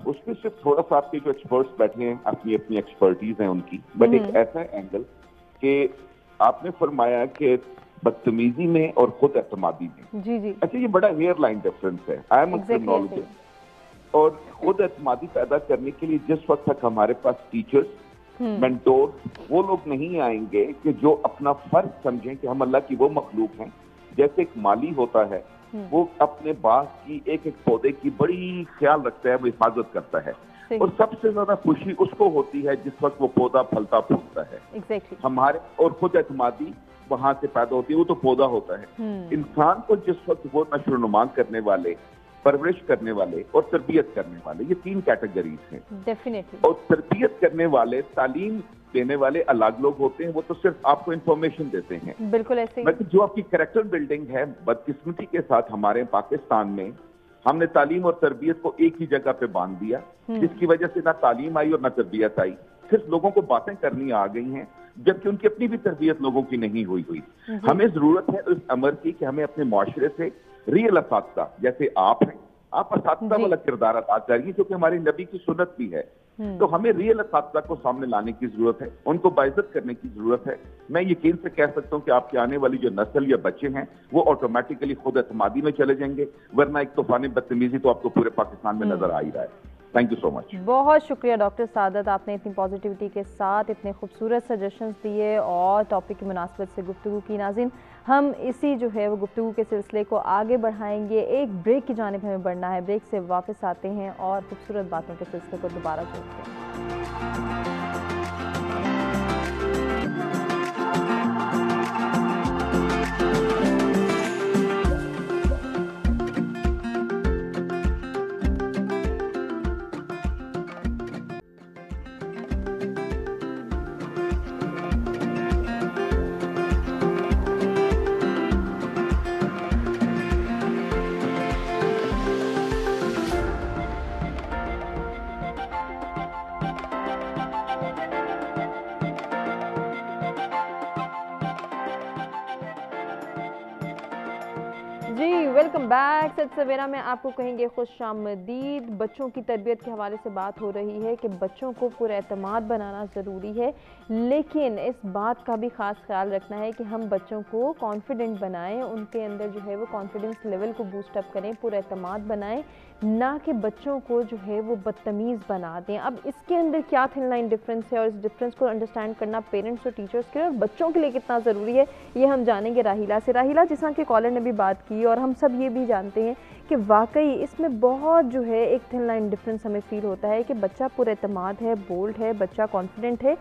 उसमें सिर्फ थोड़ा सा आपके जो एक्सपर्ट्स बैठे हैं अपनी अपनी एक्सपर्टीज हैं उनकी, बट एक ऐसा एंगल कि आपने फरमाया कि बदतमीजी में और खुद एतमादी में। जी। अच्छा, ये बड़ा हेयर लाइन डिफरेंस है। आई एम क्रिमिनोलॉजिस्ट और खुद एतमादी पैदा करने के लिए जिस वक्त तक हमारे पास टीचर्स, मेंटोर, वो लोग नहीं आएंगे कि जो अपना फर्ज समझें कि हम अल्लाह की वो मखलूक हैं। जैसे एक माली होता है, वो अपने बाग की एक एक पौधे की बड़ी ख्याल रखता है, वो हिफाजत करता है, और सबसे ज्यादा खुशी उसको होती है जिस वक्त वो पौधा फलता फूलता है। हमारे और खुद एतमादी वहां से पैदा होती है, वो तो पौधा होता है। इंसान को जिस वक्त वो नशो नुमा करने वाले, परवरिश करने वाले और तरबियत करने वाले, ये 3 कैटेगरीज हैं डेफिनेटली। और तरबियत करने वाले, तालीम देने वाले अलग लोग होते हैं, वो तो सिर्फ आपको इंफॉर्मेशन देते हैं। बिल्कुल ऐसे ही। बाकी जो आपकी कैरेक्टर बिल्डिंग है, बदकिस्मती के साथ हमारे पाकिस्तान में हमने तालीम और तरबियत को एक ही जगह पे बांध दिया, जिसकी वजह से ना तालीम आई और ना तरबियत आई। सिर्फ लोगों को बातें करनी आ गई हैं, जबकि उनकी अपनी भी तरबियत लोगों की नहीं हुई। हमें जरूरत है इस अमर की कि हमें अपने मुआशरे से रियल असातिज़ा, जैसे आप हैं, आप असातिज़ा वाला किरदार अदा करिए, क्योंकि हमारी नबी की सुन्नत भी है। तो हमें रियल असातिज़ा को सामने लाने की जरूरत है, उनको बाइज्जत करने की जरूरत है। मैं यकीन से कह सकता हूँ कि आपकी आने वाली जो नस्ल या बच्चे हैं, वो ऑटोमेटिकली खुद एतमादी में चले जाएंगे, वरना एक तूफान बदतमीजी तो आपको पूरे पाकिस्तान में नजर आ ही रहा है। Thank you so much. बहुत शुक्रिया डॉक्टर सादत, आपने इतनी पॉजिटिविटी के साथ इतने खूबसूरत सजेशंस दिए और टॉपिक की मुनासबत से गुफ्तगू की। नाज़रीन, हम इसी जो है वो गुफ्तगू के सिलसिले को आगे बढ़ाएंगे। एक ब्रेक की जानिब हमें बढ़ना है, ब्रेक से वापस आते हैं और खूबसूरत बातों के सिलसिले को दोबारा जोड़ते हैं। जी वेलकम बैक। सच सवेरा में आपको कहेंगे खुशामदीद। बच्चों की तरबियत के हवाले से बात हो रही है कि बच्चों को पुरएतमाद बनाना ज़रूरी है, लेकिन इस बात का भी ख़ास ख्याल रखना है कि हम बच्चों को कॉन्फिडेंट बनाएं, उनके अंदर जो है वो कॉन्फिडेंस लेवल को बूस्ट अप करें, पुरएतमाद बनाएं, ना कि बच्चों को जो है वो बदतमीज़ बना दें। अब इसके अंदर क्या थिन लाइन डिफरेंस है और इस डिफरेंस को अंडरस्टैंड करना पेरेंट्स और टीचर्स के और बच्चों के लिए कितना ज़रूरी है, ये हम जानेंगे राहिला से। राहिला, जिस तरह के कॉलर ने भी बात की और हम सब ये भी जानते हैं कि वाकई इसमें बहुत जो है एक थिन लाइन डिफरेंस हमें फील होता है कि बच्चा पुरएतमाद है, बोल्ड है, बच्चा कॉन्फिडेंट है,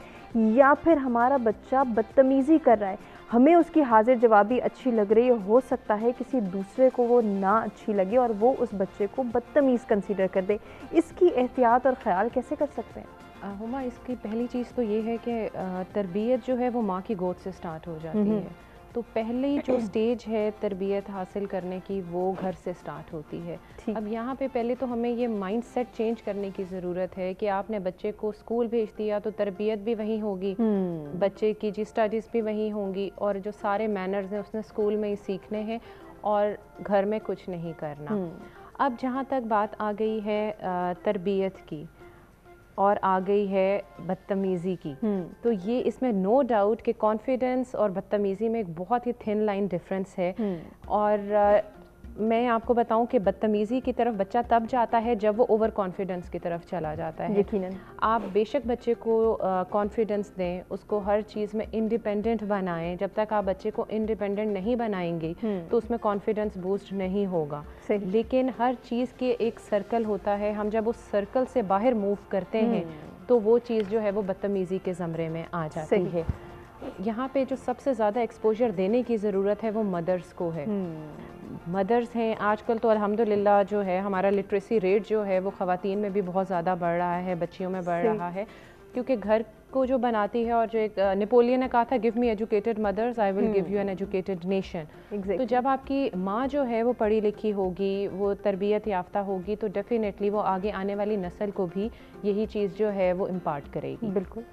या फिर हमारा बच्चा बदतमीज़ी कर रहा है। हमें उसकी हाजिर जवाबी अच्छी लग रही है, हो सकता है किसी दूसरे को वो ना अच्छी लगे और वो उस बच्चे को बदतमीज़ कंसीडर कर दे। इसकी एहतियात और ख्याल कैसे कर सकते हैं? हुमा, इसकी पहली चीज़ तो ये है कि तरबियत जो है वो माँ की गोद से स्टार्ट हो जाती है। तो पहली जो स्टेज है तरबियत हासिल करने की वो घर से स्टार्ट होती है। अब यहाँ पे पहले तो हमें ये माइंडसेट चेंज करने की ज़रूरत है कि आपने बच्चे को स्कूल भेज दिया तो तरबियत भी वहीं होगी, बच्चे की जी स्टडीज़ भी वहीं होंगी और जो सारे मैनर्स हैं उसने स्कूल में ही सीखने हैं और घर में कुछ नहीं करना। अब जहाँ तक बात आ गई है तरबियत की और आ गई है बदतमीज़ी की, तो ये इसमें नो डाउट कि कॉन्फिडेंस और बदतमीज़ी में एक बहुत ही थिन लाइन डिफरेंस है। और मैं आपको बताऊं कि बदतमीज़ी की तरफ बच्चा तब जाता है जब वो ओवर कॉन्फिडेंस की तरफ चला जाता है। यकीनन आप बेशक बच्चे को कॉन्फिडेंस दें, उसको हर चीज़ में इंडिपेंडेंट बनाएं। जब तक आप बच्चे को इंडिपेंडेंट नहीं बनाएंगे तो उसमें कॉन्फिडेंस बूस्ट नहीं होगा। लेकिन हर चीज़ के एक सर्कल होता है, हम जब उस सर्कल से बाहर मूव करते हैं तो वो चीज़ जो है वो बदतमीज़ी के ज़मरे में आ जाती है। यहाँ पे जो सबसे ज़्यादा एक्सपोजर देने की ज़रूरत है वो मदर्स को है। मदर्स हैं आजकल तो अल्हम्दुलिल्लाह जो है हमारा लिटरेसी रेट जो है वो ख़वातीन में भी बहुत ज़्यादा बढ़ रहा है, बच्चियों में बढ़ रहा है, क्योंकि घर को जो बनाती है। और जो एक नेपोलियन ने कहा था, give me educated mother's I will give you an educated nation. तो जब आपकी माँ जो है वो पढ़ी लिखी होगी, वो तरबियत याफ्ता होगी, तो डेफिनेटली वो आगे आने वाली नस्ल को भी यही चीज़ जो है वो इम्पार्ट करेगी। बिल्कुल।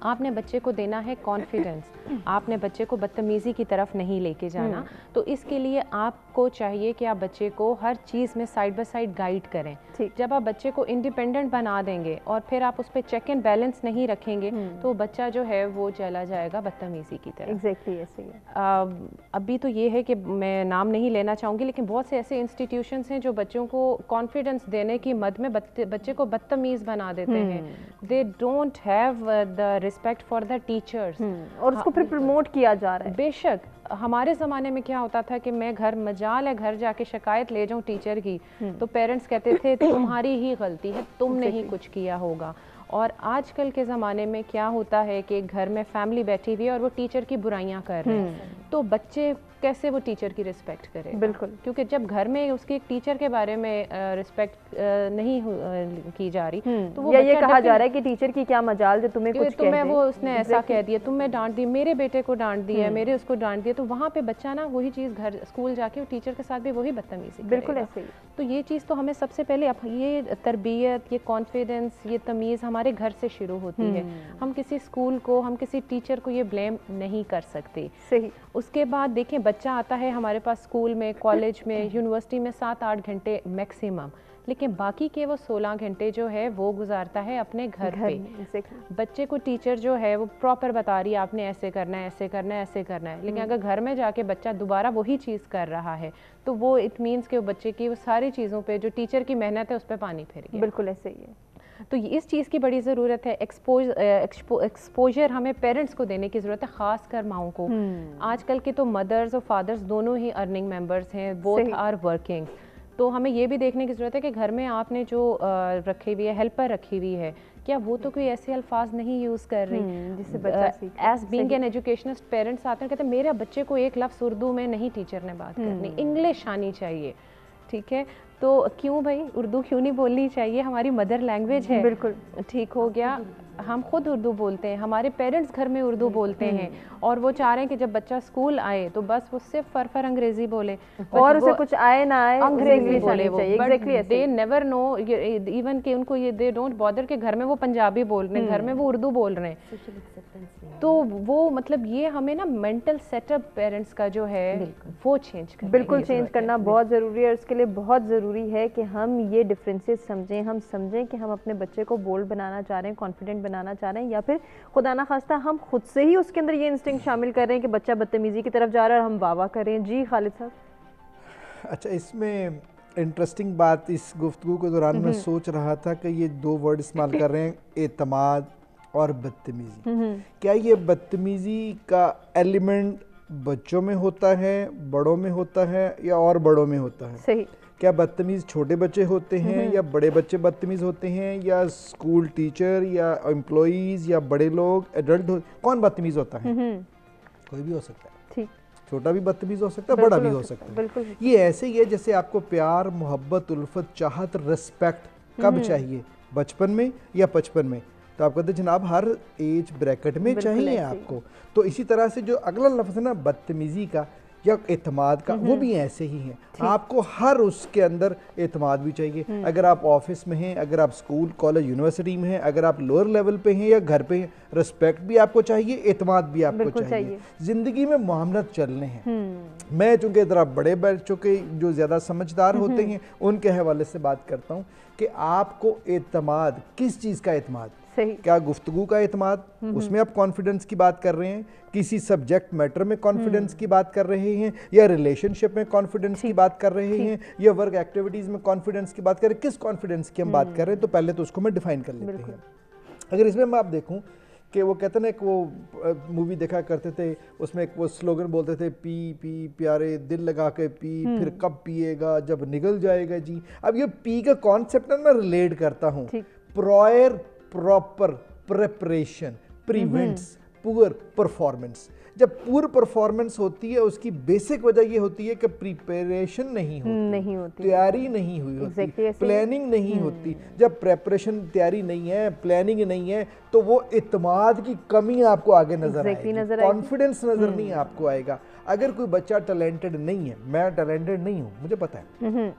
आपने बच्चे को देना है कॉन्फिडेंस, आपने बच्चे को बदतमीज़ी की तरफ नहीं लेके जाना। तो इसके लिए आपको चाहिए कि आप बच्चे को हर चीज़ में साइड बाय साइड गाइड करें। जब आप बच्चे को इंडिपेंडेंट बना देंगे और फिर आप उस पर चेक एंड बैलेंस नहीं रखेंगे तो बच्चा जो है वो चला जाएगा बदतमीज़ी की तरफ। एग्जैक्टली ऐसे ही है। अभी तो ये है कि मैं नाम नहीं लेना चाहूँगी, लेकिन बहुत से ऐसे इंस्टीट्यूशंस हैं जो बच्चों को कॉन्फिडेंस देने की मद में बच्चे को बदतमीज़ बना देते हैं। They don't have the respect for the teachers और उसको फिर प्रमोट किया जा रहा है। बेशक हमारे ज़माने में क्या होता था कि मैं मजाल है घर जाके शिकायत ले जाऊं टीचर की, तो पेरेंट्स कहते थे तुम्हारी ही गलती है, तुमने ही कुछ किया होगा। और आजकल के ज़माने में क्या होता है कि घर में फैमिली बैठी हुई है और वो टीचर की बुराइयां कर रहे हैं, तो बच्चे कैसे वो टीचर की रिस्पेक्ट करे? बिल्कुल, क्योंकि जब घर में उसके एक टीचर के बारे में रिस्पेक्ट नहीं की जा रही तो वो ये कहा जा रहा है कि टीचर की क्या मजाल जो तुम्हें कुछ तुम्हें वो उसने ऐसा कह दिया, तुम्हें डांट दी, मेरे बेटे को डांट दिया, मेरे उसको डांट दिया, तो वहाँ पे बच्चा ना वही चीज़ घर स्कूल जाके टीचर के साथ भी वही बदतमीजी। बिल्कुल ऐसे ही। तो ये चीज़ तो हमें सबसे पहले ये तरबियत, ये कॉन्फिडेंस, ये तमीज़ हमारे घर से शुरू होती है। हम किसी स्कूल को, हम किसी टीचर को ये ब्लेम नहीं कर सकते। सही। उसके बाद देखें बच्चा आता है हमारे पास स्कूल में, कॉलेज में, यूनिवर्सिटी में 7-8 घंटे मैक्सिमम, लेकिन बाकी के वो 16 घंटे जो है वो गुजारता है अपने घर पे। बच्चे को टीचर जो है वो प्रॉपर बता रही है आपने ऐसे करना है, ऐसे करना है, ऐसे करना है, लेकिन अगर घर में जाके बच्चा दोबारा वही चीज़ कर रहा है तो वो इट मीन्स कि वो बच्चे की वो सारी चीज़ों पे जो टीचर की मेहनत है उस पर पानी फेर गया। बिल्कुल ऐसे ही है। तो इस चीज़ की बड़ी ज़रूरत है। एक्सपोजर हमें पेरेंट्स को देने की ज़रूरत है, ख़ास कर माओं को। आजकल के तो मदर्स और फादर्स दोनों ही अर्निंग मेंबर्स हैं, बोथ आर वर्किंग। तो हमें ये भी देखने की ज़रूरत है कि घर में आपने जो रखी हुई है, हेल्पर रखी हुई है, क्या वो तो कोई ऐसे अल्फाज नहीं यूज़ कर रही जिससे बच्चा as being an educationist parents आते हैं कहते हैं मेरे बच्चे को एक लफ्ज़ उर्दू में नहीं टीचर ने बात करनी, इंग्लिश आनी चाहिए। ठीक है, तो क्यों भाई उर्दू क्यों नहीं बोलनी चाहिए, हमारी मदर लैंग्वेज है। बिल्कुल ठीक हो गया, हम खुद उर्दू बोलते हैं, हमारे पेरेंट्स घर में उर्दू बोलते हैं, और वो चाह रहे हैं कि जब बच्चा स्कूल आए तो बस वो सिर्फ फर अंग्रेजी बोले और उसे कुछ आए ना आए अंग्रेजी बोले वो। दे नेवर नो इवन कि उनको ये दे डोंट बॉदर के घर में वो पंजाबी बोल रहे हैं, घर में वो उर्दू बोल रहे हैं। तो वो मतलब ये हमें ना मेंटल सेटअप पेरेंट्स का जो है वो चेंज करना, बिल्कुल चेंज करना बहुत ज़रूरी है। इसके लिए बहुत ज़रूरी है कि हम ये डिफरेंसेस समझें, हम समझें कि हम अपने बच्चे को बोल्ड बनाना चाह रहे हैं, कॉन्फिडेंट बनाना चाह रहे हैं, या फिर खुदा ना खास्ता हम खुद से ही उसके अंदर ये इंस्टिंक्ट शामिल कर रहे हैं कि बच्चा बदतमीजी की तरफ जा रहा है और हम वाह वाह करें। जी खालिद साहब। अच्छा, इसमें इंटरेस्टिंग बात इस गुफ्तगू के दौरान मैं सोच रहा था कि ये दो वर्ड इस्तेमाल कर रहे हैं, एतमाद और बदतमीजी। क्या ये बदतमीजी का एलिमेंट बच्चों में होता है, बड़ों में होता है, या और बड़ों में होता है? सही। क्या बदतमीज़ छोटे बच्चे होते हैं या बड़े बच्चे बदतमीज़ होते हैं, या स्कूल टीचर या एम्प्लॉइज़ या बड़े लोग एडल्ट कौन बदतमीज़ होता है? कोई भी हो सकता है। ठीक, छोटा भी बदतमीज़ हो सकता है, बड़ा भी हो सकता है। बिल्कुल। ये ऐसे ही है जैसे आपको प्यार, मोहब्बत, उल्फत, चाहत, रिस्पेक्ट कब चाहिए, बचपन में या 55 में? तो आप कहते हैं जनाब हर एज ब्रैकेट में चाहिए आपको। तो इसी तरह से जो अगला लफ्ज़ है ना बदतमीज़ी का या एतमाद का, वो भी ऐसे ही है। आपको हर उसके अंदर एतमाद भी चाहिए। अगर आप ऑफिस में हैं, अगर आप स्कूल कॉलेज यूनिवर्सिटी में हैं, अगर आप लोअर लेवल पे हैं या घर पे हैं, रिस्पेक्ट भी आपको चाहिए, एतमाद भी आपको चाहिए। जिंदगी में मामलत चलने हैं। मैं चूंकि ज़रा बड़े बच्चों के जो ज़्यादा समझदार होते हैं उनके हवाले से बात करता हूँ कि आपको एतमाद, किस चीज़ का एतमाद? क्या गुफ्तगू का एतमाद, उसमें आप कॉन्फिडेंस की बात कर रहे हैं, किसी सब्जेक्ट मैटर में कॉन्फिडेंस की बात कर रहे हैं, या रिलेशनशिप में कॉन्फिडेंस की बात कर रहे हैं, या वर्क एक्टिविटीज़ में कॉन्फिडेंस की बात कर रहे हैं, किस कॉन्फिडेंस की हम बात कर रहे हैं? तो पहले तो उसको मैं डिफाइन कर लेते हैं। अगर इसमें मैं आप देखूं कि वो कहते ना, एक वो मूवी देखा करते थे, उसमें एक वो स्लोगन बोलते थे, पी पी प्यारे दिल लगा के पी, फिर कब पिएगा जब निकल जाएगा जी। अब ये पी का कॉन्सेप्ट मैं रिलेट करता हूँ, prior proper preparation prevents poor performance. जब पुअर परफॉर्मेंस होती है उसकी बेसिक वजह ये होती है कि प्रिपरेशन नहीं होती, तैयारी नहीं हुई होती, प्लानिंग नहीं होती। जब प्रिपरेशन तैयारी नहीं है, प्लानिंग नहीं है, तो वो इत्माद की कमी आपको आगे नजर आएगी, कॉन्फिडेंस नजर नहीं आपको आएगा। अगर कोई बच्चा टैलेंटेड नहीं है, मैं टैलेंटेड नहीं हूँ, मुझे पता है,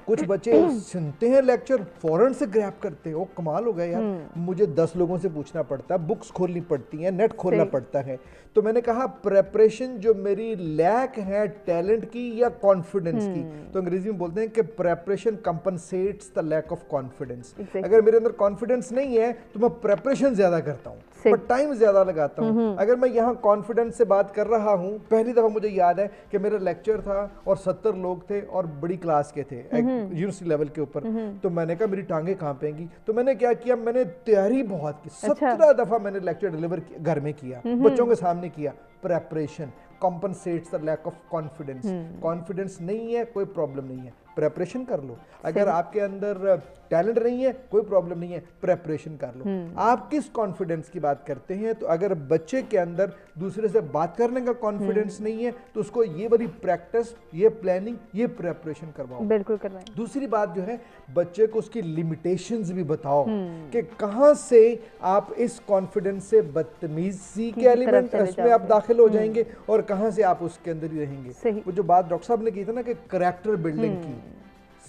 कुछ बच्चे सुनते हैं लेक्चर फौरन से ग्रैब करते हैं, वो कमाल हो गया यार, मुझे 10 लोगों से पूछना पड़ता है, बुक्स खोलनी पड़ती हैं, नेट खोलना पड़ता है। तो मैंने कहा प्रेपरेशन जो मेरी लैक है टैलेंट की या कॉन्फिडेंस की, तो अंग्रेजी में बोलते हैं कि preparation compensates the lack of confidence. अगर मेरे अंदर कॉन्फिडेंस नहीं है तो मैं प्रेपरेशन ज्यादा करता हूँ, पर टाइम ज्यादा लगाता हूँ। अगर मैं यहाँ कॉन्फिडेंस से बात कर रहा हूँ, पहली दफा मुझे याद है कि मेरा लेक्चर था और 70 लोग थे और बड़ी क्लास के थे यूनिवर्सिटी लेवल के ऊपर, तो मैंने कहा मेरी टांगे कांपेंगी, तो मैंने क्या किया, मैंने तैयारी बहुत की, 17 दफा मैंने लेक्चर डिलीवर घर में किया, बच्चों के सामने किया। Preparation compensates the lack of confidence। Confidence नहीं है कोई प्रॉब्लम नहीं है, प्रेपरेशन कर लो। अगर आपके अंदर टैलेंट नहीं है कोई प्रॉब्लम नहीं है, प्रेपरेशन कर लो। आप किस कॉन्फिडेंस की बात करते हैं? तो अगर बच्चे के अंदर दूसरे से बात करने का कॉन्फिडेंस नहीं है तो उसको ये वाली प्रैक्टिस, ये प्लानिंग, ये प्रेपरेशन करवाओ, बिल्कुल करवाएं। दूसरी बात जो है, बच्चे को उसकी लिमिटेशंस भी बताओ कि कहां से आप इस कॉन्फिडेंस से बदतमीजी के एलिमेंट उसमें आप दाखिल हो जाएंगे और कहां से आप उसके अंदर ही रहेंगे। वो जो बात डॉक्टर साहब ने की थी ना कि करैक्टर बिल्डिंग की,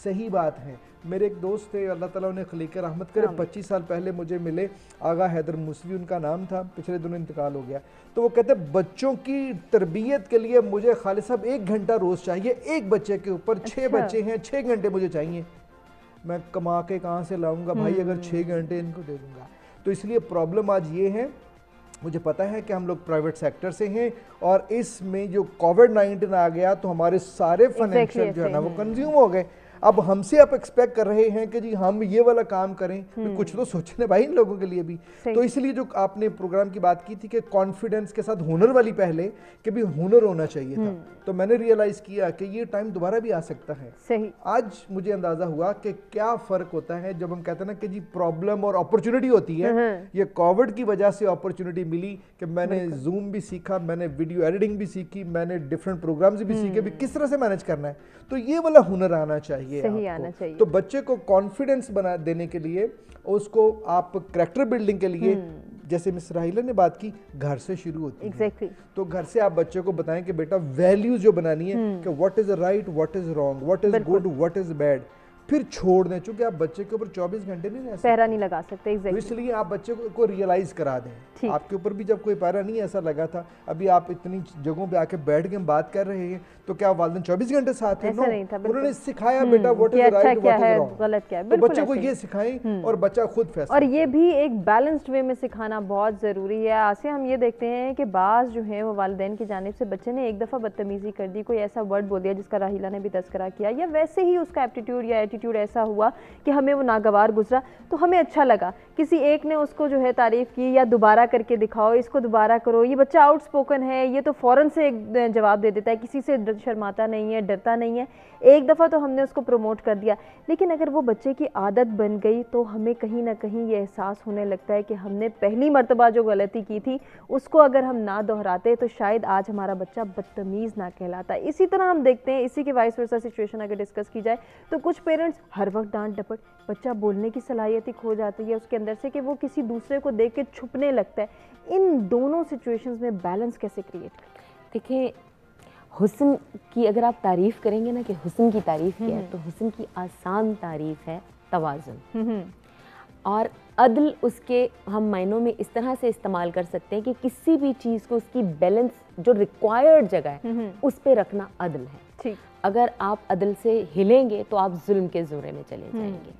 सही बात है। मेरे एक दोस्त थे, अल्लाह ताला उन्हें खलीक रहमत करे, 25 साल पहले मुझे मिले, आगा हैदर मूसवी उनका नाम था, पिछले दिनों इंतकाल हो गया। तो वो कहते बच्चों की तरबियत के लिए मुझे खालिद साहब 1 घंटा रोज चाहिए, एक बच्चे के ऊपर 6 बच्चे हैं, 6 घंटे मुझे चाहिए। मैं कमा के कहाँ से लाऊंगा भाई, अगर 6 घंटे इनको दे दूंगा। तो इसलिए प्रॉब्लम आज ये है, मुझे पता है कि हम लोग प्राइवेट सेक्टर से हैं और इसमें जो कोविड-19 आ गया तो हमारे सारे फाइनेंशियल जो है ना वो कंज्यूम हो गए। अब हमसे आप एक्सपेक्ट कर रहे हैं कि जी हम ये वाला काम करें, तो कुछ तो सोचने भाई इन लोगों के लिए भी। तो इसलिए जो आपने प्रोग्राम की बात की थी कि कॉन्फिडेंस के साथ हुनर वाली पहले कि भी हुनर होना चाहिए था, तो मैंने रियलाइज किया कि ये टाइम दोबारा भी आ सकता है। सही। आज मुझे अंदाजा हुआ कि क्या फर्क होता है जब हम कहते हैं ना कि जी प्रॉब्लम और अपॉर्चुनिटी होती है। ये कोविड की वजह से अपॉर्चुनिटी मिली कि मैंने जूम भी सीखा, मैंने वीडियो एडिटिंग भी सीखी, मैंने डिफरेंट प्रोग्राम्स भी सीखे भी किस तरह से मैनेज करना है। तो ये वाला हुनर आना चाहिए, सही आना चाहिए। तो बच्चे को कॉन्फिडेंस बना देने के लिए, उसको आप कैरेक्टर बिल्डिंग के लिए, जैसे मिस राहिला ने बात की, घर से शुरू होती है। तो घर से आप बच्चे को बताएं कि बेटा वैल्यूज जो बनानी है कि what is right, what is wrong, what is good, what is bad, फिर छोड़ दें। चूंकि आप बच्चे के ऊपर 24 घंटे नहीं रह सकते, पैरा नहीं लगा सकते। तो इसलिए आप बच्चे को रियलाइज करा दें। आपके ऊपर भी जब कोई पैरा नहीं ऐसा लगा था, अभी आप इतनी जगहों पे आके बैठ के हम बात कर रहे हैं, तो क्या वालिदैन 24 घंटे साथ हैं? उन्होंने सिखाया बेटा what is right, what is wrong, गलत क्या है, तो बच्चे को ये सिखाएं और बच्चा खुद फैसला। और ये भी एक बैलेंस्ड वे में सिखाना बहुत ज़रूरी है। आसिया, हम ये देखते हैं कि बाज़ जो है वो वालिदैन की जानिब से बच्चे ने एक दफ़ा बदतमीज़ी कर दी, कोई ऐसा वर्ड बोल दिया जिसका राहिला ने भी तज़किरा किया, या वैसे ही उसका एप्टीट्यूड या एटीट्यूड ऐसा हुआ कि हमें वो नागवार गुजरा, तो हमें अच्छा लगा, किसी एक ने उसको जो है तारीफ़ की या दोबारा करके दिखाओ, इसको दोबारा करो, ये बच्चा आउटस्पोकन है, ये तो फ़ौरन से एक जवाब दे देता है, किसी से शर्माता नहीं है, डरता नहीं है। एक दफ़ा तो हमने उसको प्रमोट कर दिया, लेकिन अगर वो बच्चे की आदत बन गई तो हमें कहीं ना कहीं ये एहसास होने लगता है कि हमने पहली मर्तबा जो गलती की थी उसको अगर हम ना दोहराते तो शायद आज हमारा बच्चा बदतमीज़ ना कहलाता। इसी तरह हम देखते हैं, इसी के वाइस वर्सा सिचुएशन अगर डिस्कस की जाए तो कुछ पेरेंट्स हर वक्त डांट डपट, बच्चा बोलने की सलाहियत ही खो जाती है उसके अंदर से कि वो किसी दूसरे को देख के छुपने लगता है। इन दोनों सिचुएशंस में बैलेंस कैसे क्रिएट करें? देखिए, हुस्न की अगर आप तारीफ़ करेंगे ना कि हुस्न की तारीफ़ क्या है, तो हुस्न की आसान तारीफ़ है तवाज़ुन। और अदल उसके हम मायनों में इस तरह से इस्तेमाल कर सकते हैं कि किसी भी चीज़ को उसकी बैलेंस जो रिक्वायर्ड जगह है उस पे रखना अदल है। ठीक। अगर आप अदल से हिलेंगे तो आप जुल्म के ज़ोरे में चले जाएंगे।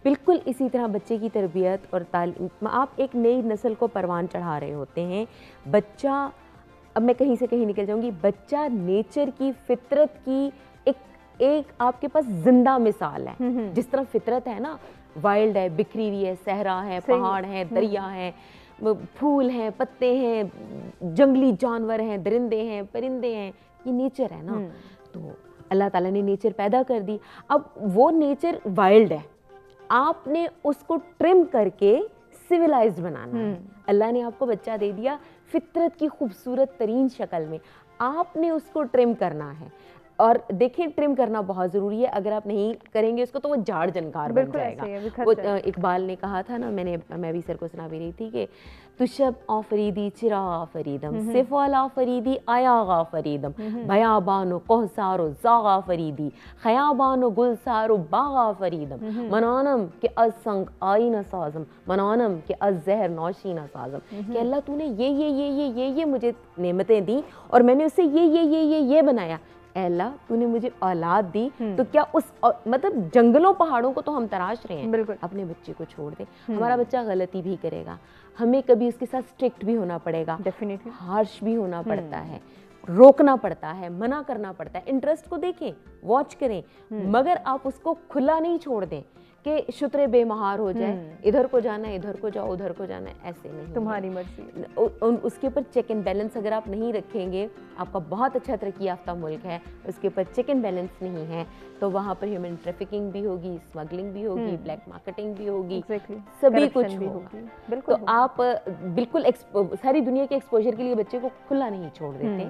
बिल्कुल इसी तरह बच्चे की तरबियत और तालीम, आप एक नई नस्ल को परवान चढ़ा रहे होते हैं। बच्चा, अब मैं कहीं से कहीं निकल जाऊंगी, बच्चा नेचर की, फितरत की एक आपके पास जिंदा मिसाल है। जिस तरह फितरत है ना, वाइल्ड है, बिखरी हुई है, सहरा है, पहाड़ है, दरिया है, फूल हैं, पत्ते हैं, जंगली जानवर हैं, दरिंदे हैं, परिंदे हैं, ये नेचर है ना। तो अल्लाह ताला ने नेचर पैदा कर दी। अब वो नेचर वाइल्ड है, आपने उसको ट्रिम करके सिविलाइज्ड बनाना है। अल्लाह ने आपको बच्चा दे दिया फितरत की खूबसूरत तरीन शक्ल में, आपने उसको ट्रिम करना है। और देखिए, ट्रिम करना बहुत ज़रूरी है, अगर आप नहीं करेंगे उसको तो वो झाड़ जनकार बन जाएगा। वो इकबाल ने कहा था ना, मैं भी सर को सुना भी रही थी कि तुशब आफरीदी चिरा आफरीदम, सिफाला फरीदी आयागा फरीदम, भयाबानो कोहसारो जागा फरीदी, खयाबानो गुलसारो बागा फरीदम, मनानम के अज संग आई न साजम, मनानम के अज जहर नौशी न साजम। कि अल्लाह तूने ये मुझे नेमतें दी और मैंने उससे ये बनाया। अल्लाह तूने मुझे औलाद दी, तो क्या उस मतलब जंगलों पहाड़ों को तो हम तराश रहे हैं, बिल्कुल अपने बच्चे को छोड़ दे। हमारा बच्चा गलती भी करेगा, हमें कभी उसके साथ स्ट्रिक्ट भी होना पड़ेगा, डेफिनेटली हार्श भी होना पड़ता है, रोकना पड़ता है, मना करना पड़ता है। इंटरेस्ट को देखें, वॉच करें, मगर आप उसको खुला नहीं छोड़ दें कि शुतरे बेमहार हो जाए, इधर को जाना है इधर को जाओ, उधर को जाना है, ऐसे नहीं, तुम्हारी मर्जी। उसके ऊपर चेक एंड बैलेंस अगर आप नहीं रखेंगे, आपका बहुत अच्छा तरक्की याफ्ता मुल्क है, उसके ऊपर चेक एंड बैलेंस नहीं है, तो वहाँ पर ह्यूमन ट्रैफिकिंग भी होगी, स्मगलिंग भी होगी, ब्लैक मार्केटिंग भी होगी, सभी कुछ होगा। तो आप बिल्कुल सारी दुनिया के एक्सपोजर के लिए बच्चे को खुला नहीं छोड़ देते,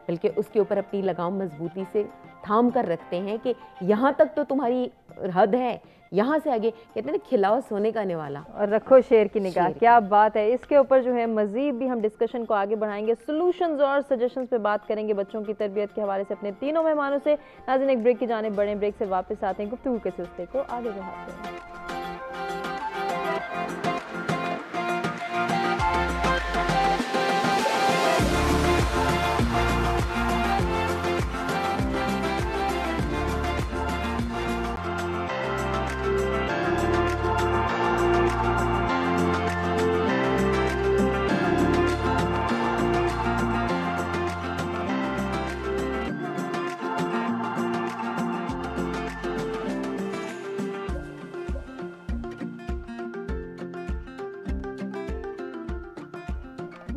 बल्कि उसके ऊपर अपनी लगाम मजबूती से थाम कर रखते हैं कि यहाँ तक तो तुम्हारी हद है, यहाँ से आगे कहते हैं ना, खिलाओ सोने का निवाला और रखो शेर की निगाह। क्या बात है। इसके ऊपर जो है मजीद भी हम डिस्कशन को आगे बढ़ाएंगे, सॉल्यूशंस और सजेशंस पे बात करेंगे बच्चों की तरबियत के हवाले से अपने तीनों मेहमानों से। नाज़रीन, एक ब्रेक की जानिब बढ़ें, ब्रेक से वापस आते हैं, गुफ्तगू के सिलसिले को आगे बढ़ाते हैं।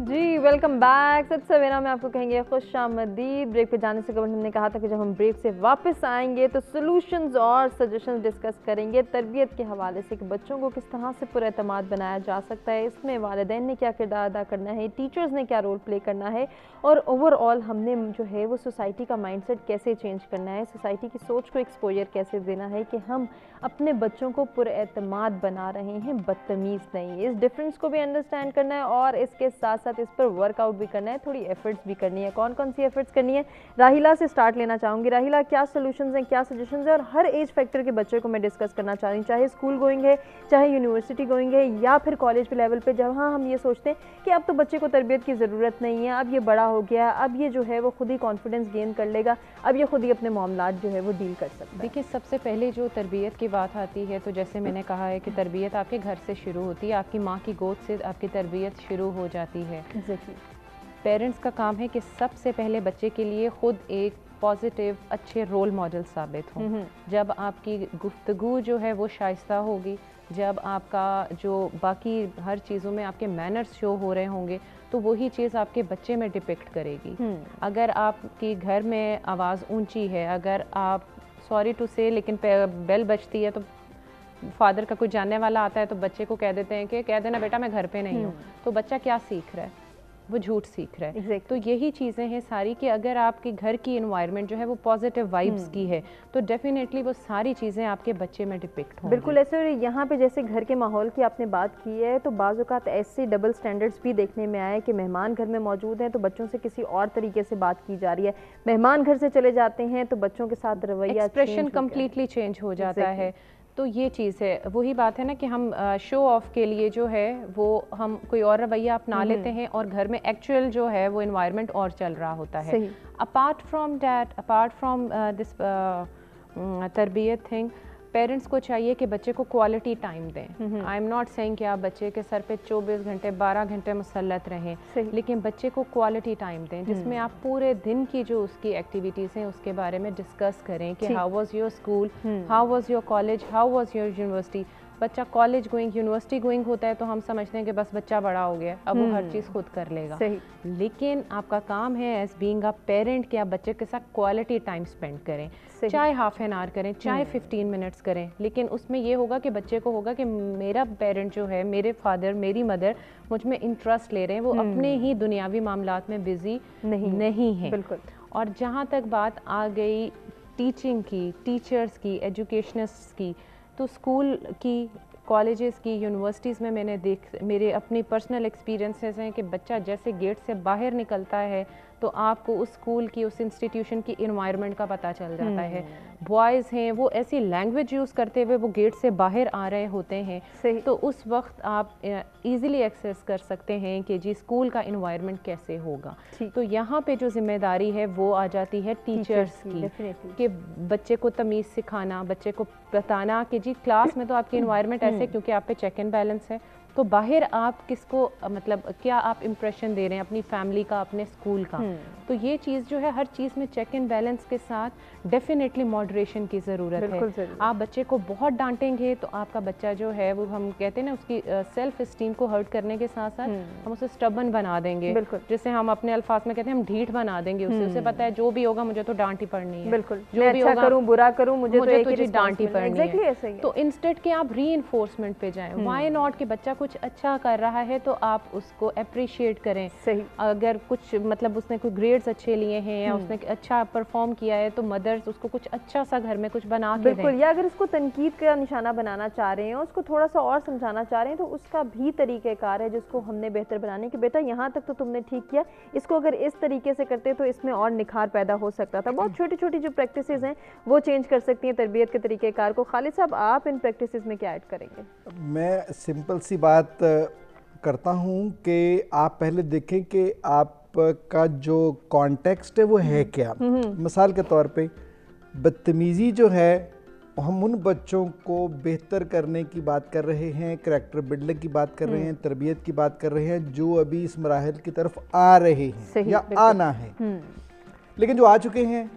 जी वेलकम बैक। सत सवेरा में आपको कहेंगे खुश आमदीद। ब्रेक पे जाने से कबल हमने कहा था कि जब हम ब्रेक से वापस आएंगे तो सॉल्यूशंस और सजेशंस डिस्कस करेंगे तरबियत के हवाले से कि बच्चों को किस तरह से पुरएतमाद बनाया जा सकता है, इसमें वालिदैन ने क्या किरदार अदा करना है, टीचर्स ने क्या रोल प्ले करना है और ओवरऑल हमने जो है वो सोसाइटी का माइंडसेट कैसे चेंज करना है, सोसाइटी की सोच को एक्सपोजर कैसे देना है कि हम अपने बच्चों को पुरएतमाद बना रहे हैं, बदतमीज़ नहीं। इस डिफरेंस को भी अंडरस्टैंड करना है और इसके साथ साथ इस पर वर्कआउट भी करना है, थोड़ी एफर्ट्स भी करनी है। कौन कौन सी एफर्ट्स करनी है, राहिला से स्टार्ट लेना चाहूँगी। राहिला, क्या सोल्यूशंस हैं, क्या सजेशंस हैं और हर एज फैक्टर के बच्चे को मैं डिस्कस करना चाह रही हूँ, चाहे स्कूल गोइंग है, चाहे यूनिवर्सिटी गोइंग है या फिर कॉलेज के लेवल पे, जहाँ हम ये सोचते हैं कि अब तो बच्चे को तरबियत की ज़रूरत नहीं है, अब ये बड़ा हो गया, अब ये जो है वो खुद ही कॉन्फिडेंस गेन कर लेगा, अब ये खुद ही अपने मामलात जो है वो डील कर सकता है। देखिए, सबसे पहले जो तरबियत की बात आती है तो जैसे मैंने कहा है कि तरबियत आपके घर से शुरू होती है, आपकी माँ की गोद से आपकी तरबियत शुरू हो जाती है। पेरेंट्स का काम है कि सबसे पहले बच्चे के लिए खुद एक पॉजिटिव अच्छे रोल मॉडल साबित हों। जब आपकी गुफ्तगू जो है वो शाइस्ता होगी, जब आपका जो बाकी हर चीज़ों में आपके मैनर्स शो हो रहे होंगे तो वही चीज़ आपके बच्चे में डिपिक्ट करेगी। अगर आपकी घर में आवाज़ ऊंची है, अगर आप सॉरी टू से लेकिन बेल बजती है तो फादर का कोई जानने वाला आता है तो बच्चे को कह देते हैं कि कह देना बेटा मैं घर पे नहीं हूँ, तो बच्चा क्या सीख रहा है, वो झूठ सीख रहा है। तो यही चीज़ें हैं सारी कि अगर आपके घर की एनवायरनमेंट जो है वो पॉजिटिव वाइब्स की है तो डेफिनेटली वो सारी चीज़ें आपके बच्चे में डिपिक्ट होंगी। बिल्कुल ऐसे। और यहाँ पे जैसे घर के माहौल की आपने बात की है तो बाज़ औक़ात ऐसे डबल स्टैंडर्ड्स भी देखने में आए कि मेहमान घर में मौजूद हैं तो बच्चों से किसी और तरीके से बात की जा रही है, मेहमान घर से चले जाते हैं तो बच्चों के साथ रवैया, एक्सप्रेशन कम्प्लीटली चेंज हो जाता है। तो ये चीज़ है, वही बात है ना कि हम शो ऑफ के लिए जो है वो हम कोई और रवैया अपना लेते हैं और घर में एक्चुअल जो है वो एनवायरनमेंट और चल रहा होता है। Apart from that, apart from this तरबियत थिंग, पेरेंट्स को चाहिए कि बच्चे को क्वालिटी टाइम दें। आई एम नॉट सेइंग कि आप बच्चे के सर पे 24 घंटे 12 घंटे मुसल्लत रहें, लेकिन बच्चे को क्वालिटी टाइम दें जिसमें आप पूरे दिन की जो उसकी एक्टिविटीज़ हैं उसके बारे में डिस्कस करें कि how was your school, how was your college, how was your university. बच्चा कॉलेज गोइंग, यूनिवर्सिटी गोइंग होता है तो हम समझते हैं कि बस बच्चा बड़ा हो गया, अब वो हर चीज़ खुद कर लेगा। लेकिन आपका काम है एज बीइंग अ पेरेंट कि आप बच्चे के साथ क्वालिटी टाइम स्पेंड करें, चाहे हाफ एन आवर करें, चाहे 15 मिनट्स करें, लेकिन उसमें ये होगा कि बच्चे को होगा कि मेरा पेरेंट जो है, मेरे फादर, मेरी मदर मुझ में इंटरेस्ट ले रहे हैं, वो अपने ही दुनियावी मामलात में बिजी नहीं है। बिल्कुल। और जहाँ तक बात आ गई टीचिंग की, टीचर्स की, एजुकेशनिस्ट की, तो स्कूल की, कॉलेजेस की, यूनिवर्सिटीज़ में मेरे अपनी पर्सनल एक्सपीरियंसेस हैं कि बच्चा जैसे गेट से बाहर निकलता है तो आपको उस स्कूल की, उस इंस्टीट्यूशन की इन्वायरमेंट का पता चल जाता है। बॉयज़ हैं वो ऐसी लैंग्वेज यूज़ करते हुए वो गेट से बाहर आ रहे होते हैं, तो उस वक्त आप इजीली एक्सेस कर सकते हैं कि जी स्कूल का इन्वायरमेंट कैसे होगा। तो यहाँ पे जो जिम्मेदारी है वो आ जाती है टीचर्स की कि बच्चे को तमीज़ सिखाना, बच्चे को बताना कि जी क्लास में तो आपकी इन्वायरमेंट ऐसे क्योंकि आप पे चेक एंड बैलेंस है, तो बाहर आप किसको मतलब क्या आप इम्प्रेशन दे रहे हैं अपनी फैमिली का, अपने स्कूल का। तो ये चीज़ जो है हर चीज़ में चेक एंड बैलेंस के साथ डेफिनेटली मॉडरेशन की ज़रूरत है। आप बच्चे को बहुत डांटेंगे तो आपका बच्चा जो है वो हम कहते हैं ना उसकी सेल्फ इस्टीम को हर्ट करने के साथ साथ हम उसे स्टबन बना देंगे, जिसे हम अपने अल्फाज में कहते हैं हम ढीठ बना देंगे उसे पता है जो भी होगा मुझे तो डांट ही पड़नी है, बिल्कुल जो भी होगा करूं बुरा करूं मुझे तो डांट ही पड़नी है। तो इंस्टेड के आप री इन्फोर्समेंट पे जाएं, व्हाई नॉट कि बच्चा कुछ अच्छा कर रहा है तो आप उसको अप्रिशिएट करें। सही। अगर कुछ मतलब उसने कोई ग्रेड्स अच्छे लिए हैं या उसने अच्छा परफॉर्म किया है तो मदर्स उसको कुछ अच्छा सा घर में कुछ बना के बिल्कुल दें। या अगर उसको तनकीद का निशाना बनाना चाह रहे हैं, उसको थोड़ा सा और समझाना चाह रहे हैं तो उसका भी तरीक़ेकार है जिसको हमने बेहतर बनाने कि बेटा यहाँ तक तो तुमने ठीक किया, इसको अगर इस तरीके से करते तो इसमें और निखार पैदा हो सकता था। बहुत छोटी छोटी जो प्रैक्टिसेस हैं वो चेंज कर सकती हैं तरबियत के तरीक़ेकार को। खालिद साहब, आप इन प्रैक्टिसेस में क्या ऐड करेंगे? मैं सिंपल सी बात करता हूँ कि आप पहले देखें कि आपका जो कॉन्टेक्स्ट है वो है क्या। मिसाल के तौर पे बदतमीज़ी जो है हम उन बच्चों को बेहतर करने की बात कर रहे हैं, करैक्टर बिल्डिंग की बात कर रहे हैं, तरबियत की बात कर रहे हैं जो अभी इस मराहल की तरफ आ रहे हैं या आना है। लेकिन जो आ चुके हैं,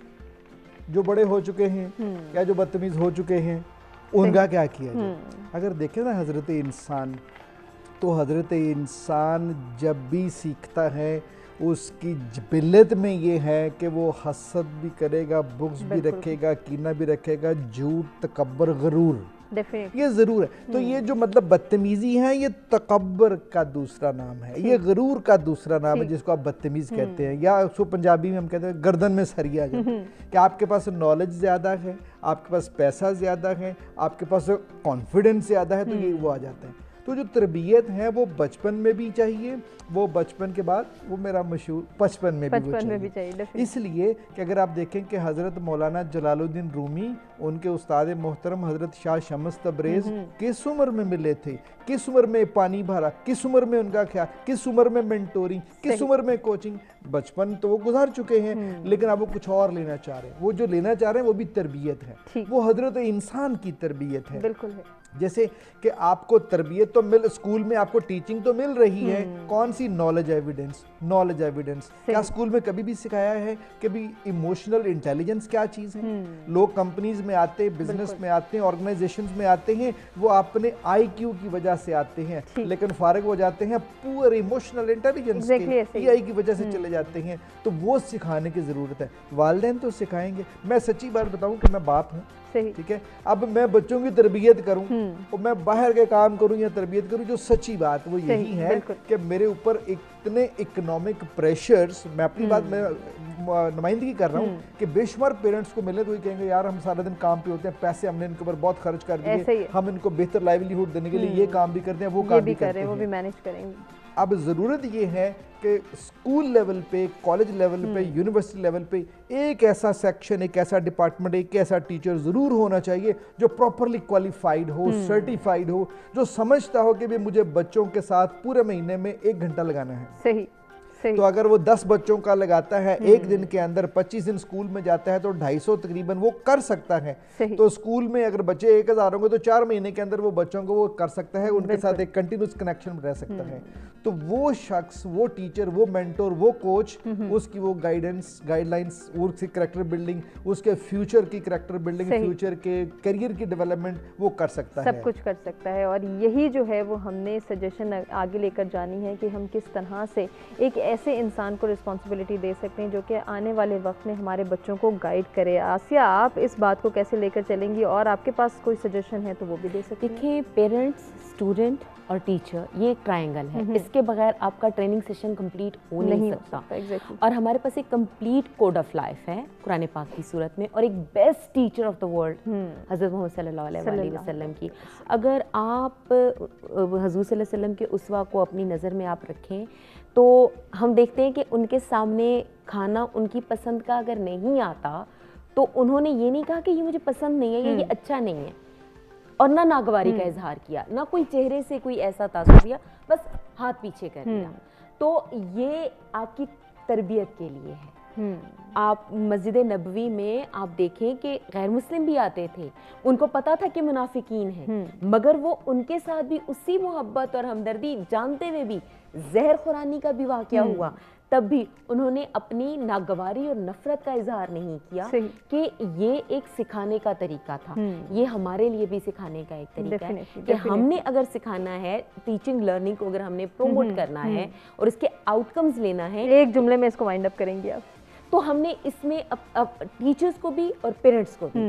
जो बड़े हो चुके हैं या जो बदतमीज़ हो चुके हैं, उनका क्या किया जाए? अगर देखें ना हज़रत इंसान तो हज़रत इंसान जब भी सीखता है उसकी जिबिल्लत में ये है कि वो हसद भी करेगा, बुग़्ज़ भी रखेगा, कीना भी रखेगा, झूठ, तकब्बर, गरूर, ये ज़रूर है। तो ये जो मतलब बदतमीज़ी है ये तकब्बर का दूसरा नाम है, ये गरूर का दूसरा नाम है जिसको आप बदतमीज़ कहते हैं, या उसको पंजाबी में हम कहते हैं गर्दन में सरिया जो कि आपके पास नॉलेज ज़्यादा है, आपके पास पैसा ज़्यादा है, आपके पास कॉन्फिडेंस ज़्यादा है, तो ये वो आ जाते हैं। तो जो तरबियत है वो बचपन में भी चाहिए, वो बचपन के बाद वो मेरा मशहूर बचपन में भी चाहिए। इसलिए कि अगर आप देखें कि हज़रत मौलाना जलालुद्दीन रूमी, उनके उस्ताद मोहतरम हज़रत शाह शम्स तब्रेज़ किस उम्र में मिले थे, किस उम्र में पानी भरा, किस उम्र में उनका ख्याल, किस उम्र में मेंटोरिंग, किस उम्र में कोचिंग, बचपन तो वो गुजार चुके हैं लेकिन अब वो कुछ और लेना चाह रहे हैं। वो जो लेना चाह रहे हैं वो भी तरबियत है, वो हज़रत इंसान की तरबियत है। बिल्कुल है। जैसे कि आपको तरबियत तो मिल, स्कूल में आपको टीचिंग तो मिल रही है, कौन सी नॉलेज एविडेंस, नॉलेज एविडेंस क्या स्कूल में कभी भी सिखाया है कि भी इमोशनल इंटेलिजेंस क्या चीज़ है? लोग कंपनीज में आते हैं, बिजनेस में आते हैं, ऑर्गेनाइजेशंस में आते हैं, वो अपने IQ की वजह से आते हैं लेकिन फारिग हो जाते हैं पुअर इमोशनल इंटेलिजेंस के PI की वजह से चले जाते हैं। तो वो सिखाने की ज़रूरत है, वालिदैन तो सिखाएंगे। मैं सच्ची बात बताऊं कि मैं बाप हूँ, ठीक है, अब मैं बच्चों की तरबियत करूं और मैं बाहर के काम करूं या तरबियत करूं, जो सच्ची बात वो यही है कि मेरे ऊपर इतने इकोनॉमिक प्रेशर्स, मैं अपनी बात में नुमाइंदगी कर रहा हूं कि बेशुमार पेरेंट्स को मिले तो ये कहेंगे यार हम सारा दिन काम पे होते हैं, पैसे हमने इनके ऊपर बहुत खर्च कर दिए, हम इनको बेहतर लाइवलीहुड देने के लिए ये काम भी करते हैं, वो काम भी करते हैं, वो भी मैनेज करेंगे। अब ज़रूरत ये है कि स्कूल लेवल पे, कॉलेज लेवल पे, यूनिवर्सिटी लेवल पे एक ऐसा सेक्शन, एक ऐसा डिपार्टमेंट, एक ऐसा टीचर ज़रूर होना चाहिए जो प्रॉपरली क्वालिफाइड हो, सर्टिफाइड हो, जो समझता हो कि भी मुझे बच्चों के साथ पूरे महीने में 1 घंटा लगाना है। सही। तो अगर वो 10 बच्चों का लगाता है एक दिन के अंदर, 25 दिन स्कूल में जाता है तो 250 तकरीबन वो कर सकता है। तो स्कूल में अगर बच्चे 1000 होंगे तो 4 महीने के अंदर वो बच्चों को वो कर सकता है, उनके साथ एक कंटिन्यूस कनेक्शन में रह सकता है। तो वो शख्स, वो टीचर, वो मेंटोर, वो कोच, उसकी वो गाइडेंस, गाइडलाइंस, उसकी करैक्टर बिल्डिंग, उसके फ्यूचर की करैक्टर बिल्डिंग, फ्यूचर के करियर की डेवलपमेंट वो कर सकता है, सब कुछ कर सकता है। और यही जो है वो हमने सजेशन आगे लेकर जानी है कि हम किस तरह से एक ऐसे इंसान को रिस्पॉन्सिबिलिटी दे सकते हैं जो कि आने वाले वक्त में हमारे बच्चों को गाइड करे। आसिया, आप इस बात को कैसे लेकर चलेंगी और आपके पास कोई सजेशन है तो वो भी दे सकते हैं। देखिए, पेरेंट्स, स्टूडेंट और टीचर, ये एक ट्रायंगल है, इसके बगैर आपका ट्रेनिंग सेशन कंप्लीट हो नहीं सकता। और हमारे पास एक कंप्लीट कोड ऑफ लाइफ है कुरान पाक की सूरत में, और एक best teacher of the world हज़रत मोहम्मद सल्लल्लाहु अलैहि वसल्लम की। अगर आप हज़ूर सल्लल्लाहु अलैहि वसल्लम के उस्वा को अपनी नज़र में आप रखें तो हम देखते हैं कि उनके सामने खाना उनकी पसंद का अगर नहीं आता तो उन्होंने ये नहीं कहा कि ये मुझे पसंद नहीं है, ये अच्छा नहीं है, और ना नागवारी का इजहार किया, ना कोई चेहरे से कोई ऐसा तासुर दिया, बस हाथ पीछे कर दिया। तो ये आपकी तरबियत के लिए है। आप मस्जिद नबवी में आप देखें कि गैर मुस्लिम भी आते थे, उनको पता था कि मुनाफिकीन हैं, मगर वो उनके साथ भी उसी मोहब्बत और हमदर्दी जानते हुए भी जहर खुरानी का भी वाक़या हुआ, तब भी उन्होंने अपनी नागवारी और नफरत का इजहार नहीं किया कि ये एक सिखाने का तरीका था। ये हमारे लिए भी सिखाने का एक तरीका है कि हमने अगर सिखाना है, टीचिंग लर्निंग को अगर हमने प्रोमोट करना है और इसके आउटकम्स लेना है, एक जुमले में इसको वाइंड अप करेंगे आप, तो हमने इसमें अब टीचर्स को भी और पेरेंट्स को भी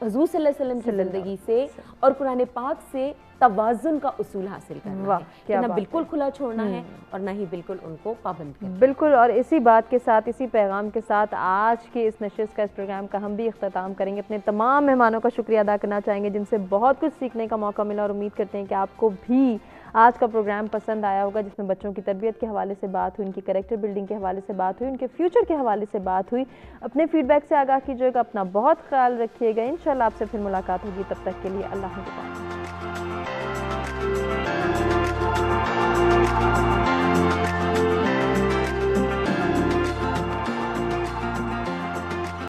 हज़ूर सल्लल्लाहु अलैहि वसल्लम की ज़िंदगी से और कुरान पाक से तवाज़ुन का उसूल हासिल करना है कि ना बिल्कुल खुला छोड़ना है और ना ही बिल्कुल उनको पाबंद करना। बिल्कुल, और इसी बात के साथ, इसी पैगाम के साथ आज के इस नशिस्त का, इस प्रोग्राम का हम भी इख्तिताम करेंगे। अपने तमाम मेहमानों का शुक्रिया अदा करना चाहेंगे जिनसे बहुत कुछ सीखने का मौका मिला, और उम्मीद करते हैं कि आपको भी आज का प्रोग्राम पसंद आया होगा, जिसमें बच्चों की तरबियत के हवाले से बात हुई, उनकी कैरेक्टर बिल्डिंग के हवाले से बात हुई, उनके फ्यूचर के हवाले से बात हुई। अपने फीडबैक से आगाह कीजिएगा, अपना बहुत ख्याल रखिएगा। इंशाल्लाह आपसे फिर मुलाकात होगी, तब तक के लिए अल्लाह हाफ़िज़।